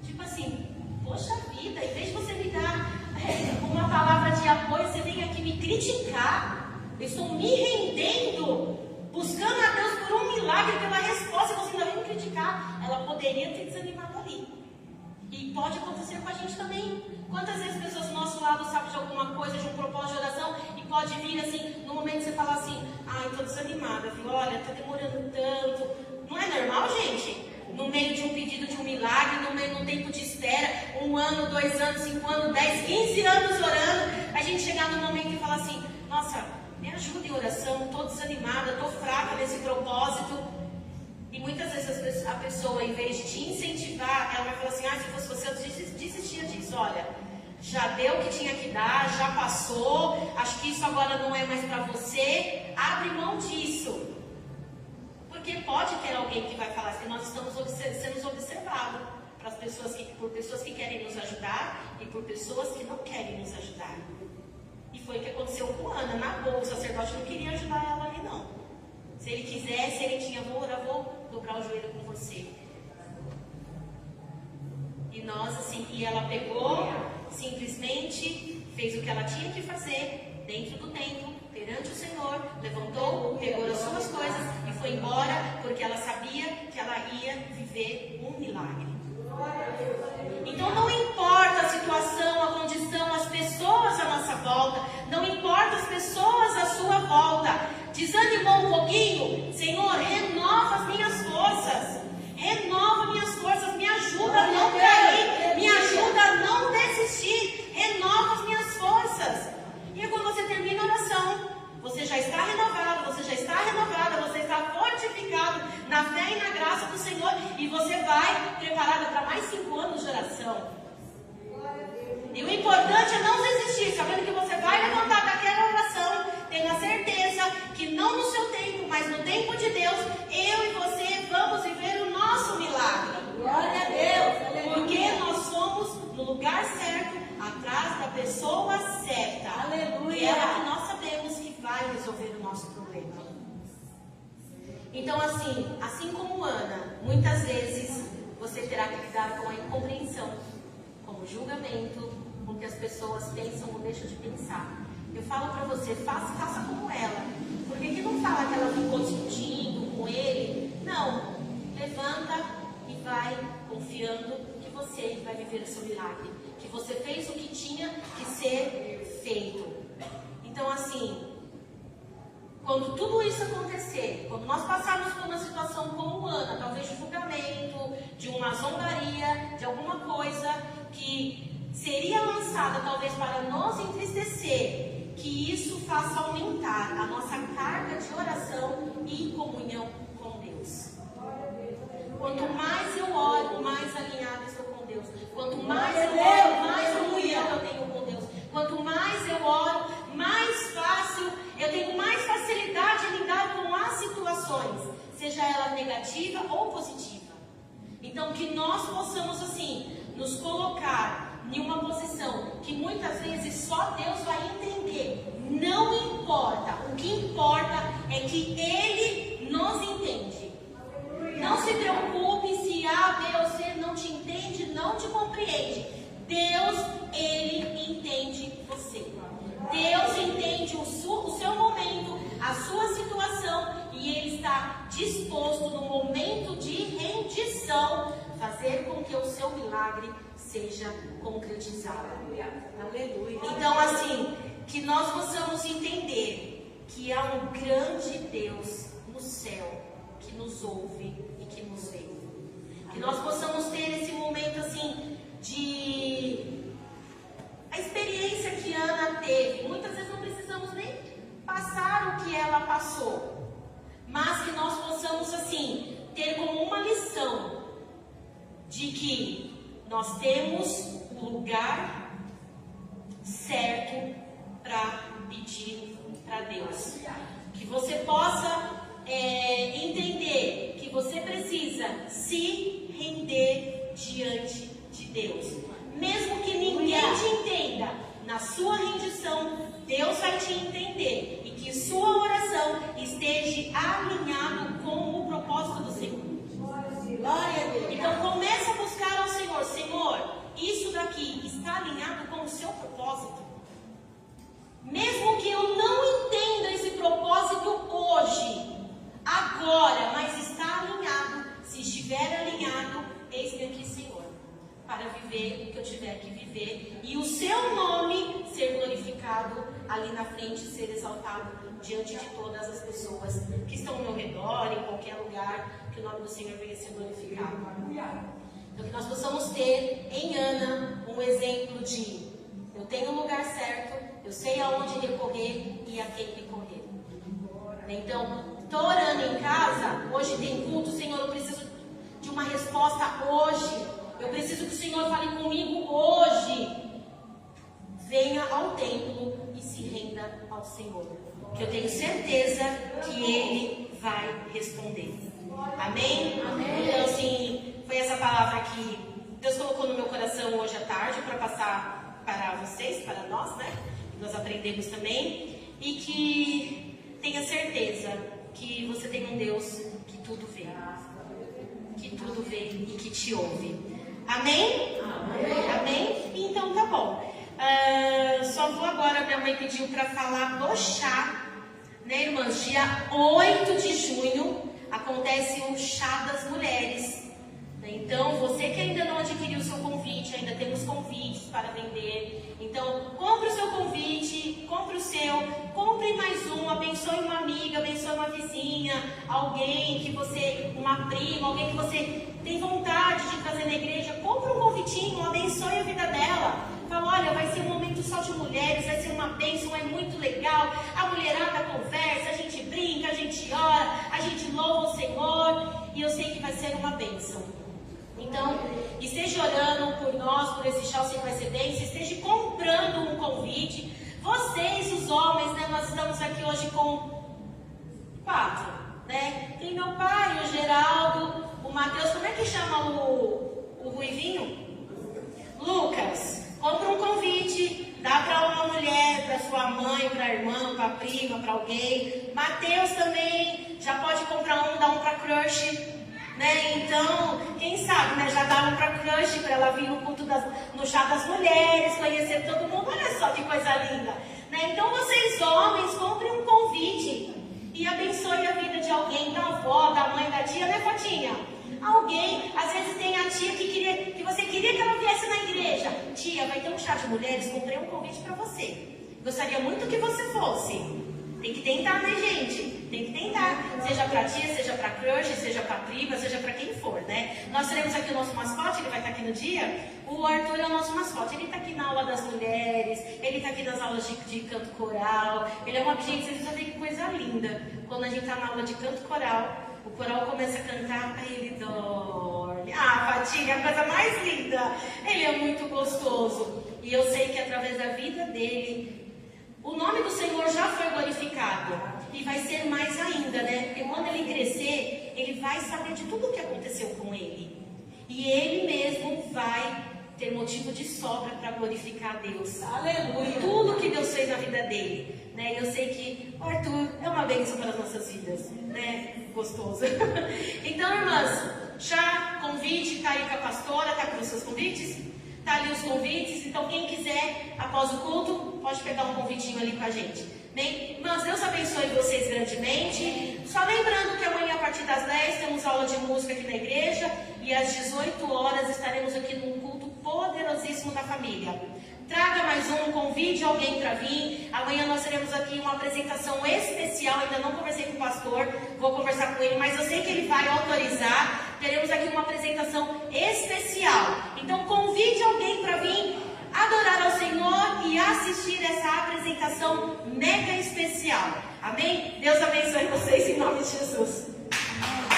Tipo assim, poxa vida, em vez de você me dar uma palavra de apoio, você vem aqui me criticar. Eu estou me rendendo, buscando a Deus por um milagre, pela resposta, você ainda vem me criticar. Ela poderia ter desanimado ali. E pode acontecer com a gente também. Quantas vezes pessoas do nosso lado sabem de alguma coisa, de um propósito de oração, e pode vir assim, no momento que você fala assim, ai, estou desanimada, viu? Olha, está demorando tanto. Não é normal, gente? No meio de um pedido de um milagre, no meio de um tempo de espera, 1 ano, 2 anos, 5 anos, 10, 15 anos orando, a gente chegar no momento e falar assim, nossa, me ajuda em oração, estou desanimada, estou fraca nesse propósito. E muitas vezes a pessoa, em vez de te incentivar, ela vai falar assim, se fosse você, eu desistia disso. Olha, já deu o que tinha que dar, já passou, acho que isso agora não é mais para você, abre mão disso. Porque pode ter alguém que vai falar assim, nós estamos sendo observados por pessoas que querem nos ajudar e por pessoas que não querem nos ajudar. E foi o que aconteceu com Ana, na boa, o sacerdote não queria ajudar ela ali não. Se ele quisesse, ele tinha, vou dobrar o joelho com você. E nós, assim, e ela pegou, simplesmente fez o que ela tinha que fazer dentro do templo, perante o Senhor, levantou, pegou as suas coisas e foi embora, porque ela sabia que ela ia viver um milagre. Então não importa a situação, a condição, as pessoas à nossa volta, não importa as pessoas à sua volta. Desanimou um pouquinho? Senhor, renova as minhas forças. Renova minhas forças, me ajuda a não cair, me ajuda a não desistir. Renova as minhas forças. E quando você termina a oração, você já está renovado, você já está renovada, você está fortificado na fé e na graça do Senhor, e você vai preparado para mais 5 anos de oração. E o importante é não desistir, sabendo que você vai levantar daquela oração, tendo a certeza que não no seu tempo, mas no tempo de Deus, eu e você vamos viver o nosso milagre. Glória a Deus! Porque nós somos no lugar certo, atrás da pessoa certa. Aleluia! E é ela que nós sabemos que vai resolver o nosso problema. Então, assim como Ana, muitas vezes você terá que lidar com a incompreensão, com o julgamento, com o que as pessoas pensam ou deixam de pensar. Eu falo para você, faça como ela. Por que não fala que ela ficou discutindo com ele? Não, levanta e vai confiando que você vai viver o seu milagre, que você fez o que tinha que ser feito. Então, quando tudo isso acontecer, quando nós passarmos por uma situação como Ana, talvez de julgamento, de uma zombaria, de alguma coisa que seria lançada talvez para nos entristecer, que isso faça aumentar a nossa carga de oração e comunhão com Deus. negativa ou positiva. Então, que nós possamos, assim, nos colocar em uma posição que muitas vezes só Deus vai entender. Não importa. O que importa é que Ele nos entende. Não se preocupe se A, B ou C não te entende, não te compreende. Deus, Ele entende você. Deus entende o seu momento, a sua situação, e Ele está disposto, no momento de rendição, fazer com que o seu milagre seja concretizado. Aleluia. Então, assim, que nós possamos entender que há um grande Deus no céu que nos ouve e que nos vê. Que nós possamos ter esse momento, assim, de... A experiência que Ana teve, muitas vezes não precisamos nem passar o que ela passou, mas que nós possamos, assim, ter como uma lição de que nós temos o lugar certo para pedir para Deus. Que você possa entender que você precisa se render diante de Deus. Mesmo que ninguém te entenda, na sua rendição, Deus vai te entender. E que sua oração esteja alinhada com o propósito do Senhor. Glória a Deus. Então comece a buscar ao Senhor. Senhor, isso daqui está alinhado com o seu propósito? Mesmo que eu não entenda esse propósito hoje, agora, mas está alinhado. Se estiver alinhado, eis-me aqui, Senhor, para viver o que eu tiver que viver e o seu nome ser glorificado ali na frente, ser exaltado diante de todas as pessoas que estão ao meu redor, em qualquer lugar, que o nome do Senhor venha ser glorificado. Então, que nós possamos ter em Ana um exemplo de: eu tenho o lugar certo, eu sei aonde recorrer e a quem recorrer. Então, estou orando em casa, hoje tem culto, Senhor, eu preciso de uma resposta hoje. Eu preciso que o Senhor fale comigo hoje. Venha ao templo e se renda ao Senhor, que eu tenho certeza que Ele vai responder. Amém? Amém. Então, assim, foi essa palavra que Deus colocou no meu coração hoje à tarde para passar para vocês, para nós, né? Nós aprendemos também. E que tenha certeza que você tem um Deus que tudo vê. Que tudo vê e que te ouve. Amém? Amém? Amém? Então tá bom. Só vou agora, minha mãe pediu para falar do chá, né, irmãs? Dia 8 de junho acontece o chá das mulheres. Então, você que ainda não adquiriu o seu convite, ainda temos convites para vender. Então, compre o seu convite, compre o seu, compre mais um, abençoe uma amiga, abençoe uma vizinha, alguém que você, uma prima, alguém que você tem vontade de trazer na igreja. Compre um convitinho, abençoe a vida dela. Fala, olha, vai ser um momento só de mulheres, vai ser uma bênção, é muito legal. A mulherada conversa, a gente brinca, a gente ora, a gente louva o Senhor. E eu sei que vai ser uma bênção. Então, esteja orando por nós, por esse chá, eu sei que vai ser bênção. Esteja comprando um convite. Vocês, os homens, né, nós estamos aqui hoje com 4, né? Tem meu pai, o Geraldo, o Matheus, como é que chama o Ruivinho? Lucas. Compra um convite, dá para uma mulher, para sua mãe, para a irmã, para a prima, para alguém. Mateus também, já pode comprar um, dar um para crush, né? Então, quem sabe, né? Já dá um para crush, para ela vir no culto no chá das mulheres, conhecer todo mundo. Olha só que coisa linda, né? Então, vocês homens, comprem um convite e abençoe a vida de alguém, da avó, da mãe, da tia, né, Fatinha? Alguém, às vezes tem a tia que você queria que ela viesse na igreja. Tia, vai ter um chá de mulheres, comprei um convite para você. Gostaria muito que você fosse. Tem que tentar, né, gente? Tem que tentar. Seja para tia, seja para crush, seja para prima, seja para quem for, né? Nós teremos aqui o nosso mascote, ele vai estar aqui no dia. O Arthur é o nosso mascote. Ele está aqui na aula das mulheres, ele está aqui nas aulas de canto coral. Ele é uma gente, vocês vão ver que coisa linda. Quando a gente está na aula de canto coral, o coral começa a cantar, aí ele dorme. Ah, Fatinha, a coisa mais linda. Ele é muito gostoso. E eu sei que através da vida dele, o nome do Senhor já foi glorificado. E vai ser mais ainda, né? Porque quando ele crescer, ele vai saber de tudo o que aconteceu com ele. E ele mesmo vai ter motivo de sobra para glorificar a Deus. Aleluia. Por tudo que Deus fez na vida dele. Né? Eu sei que o Arthur é uma bênção para as nossas vidas. Né? Gostoso. Então, irmãs, chá, convite, está aí com a pastora, está com os seus convites? Está ali os convites. Então, quem quiser, após o culto, pode pegar um convitinho ali com a gente. Bem, irmãs, Deus abençoe vocês grandemente. Só lembrando que amanhã, a partir das 10, temos aula de música aqui na igreja. E às 18 horas estaremos aqui num culto poderosíssimo da família. Traga mais um, convide alguém para vir. Amanhã nós teremos aqui uma apresentação especial. Ainda não conversei com o pastor, vou conversar com ele, mas eu sei que ele vai autorizar. Teremos aqui uma apresentação especial. Então convide alguém para vir adorar ao Senhor e assistir essa apresentação mega especial. Amém? Deus abençoe vocês em nome de Jesus. Amém.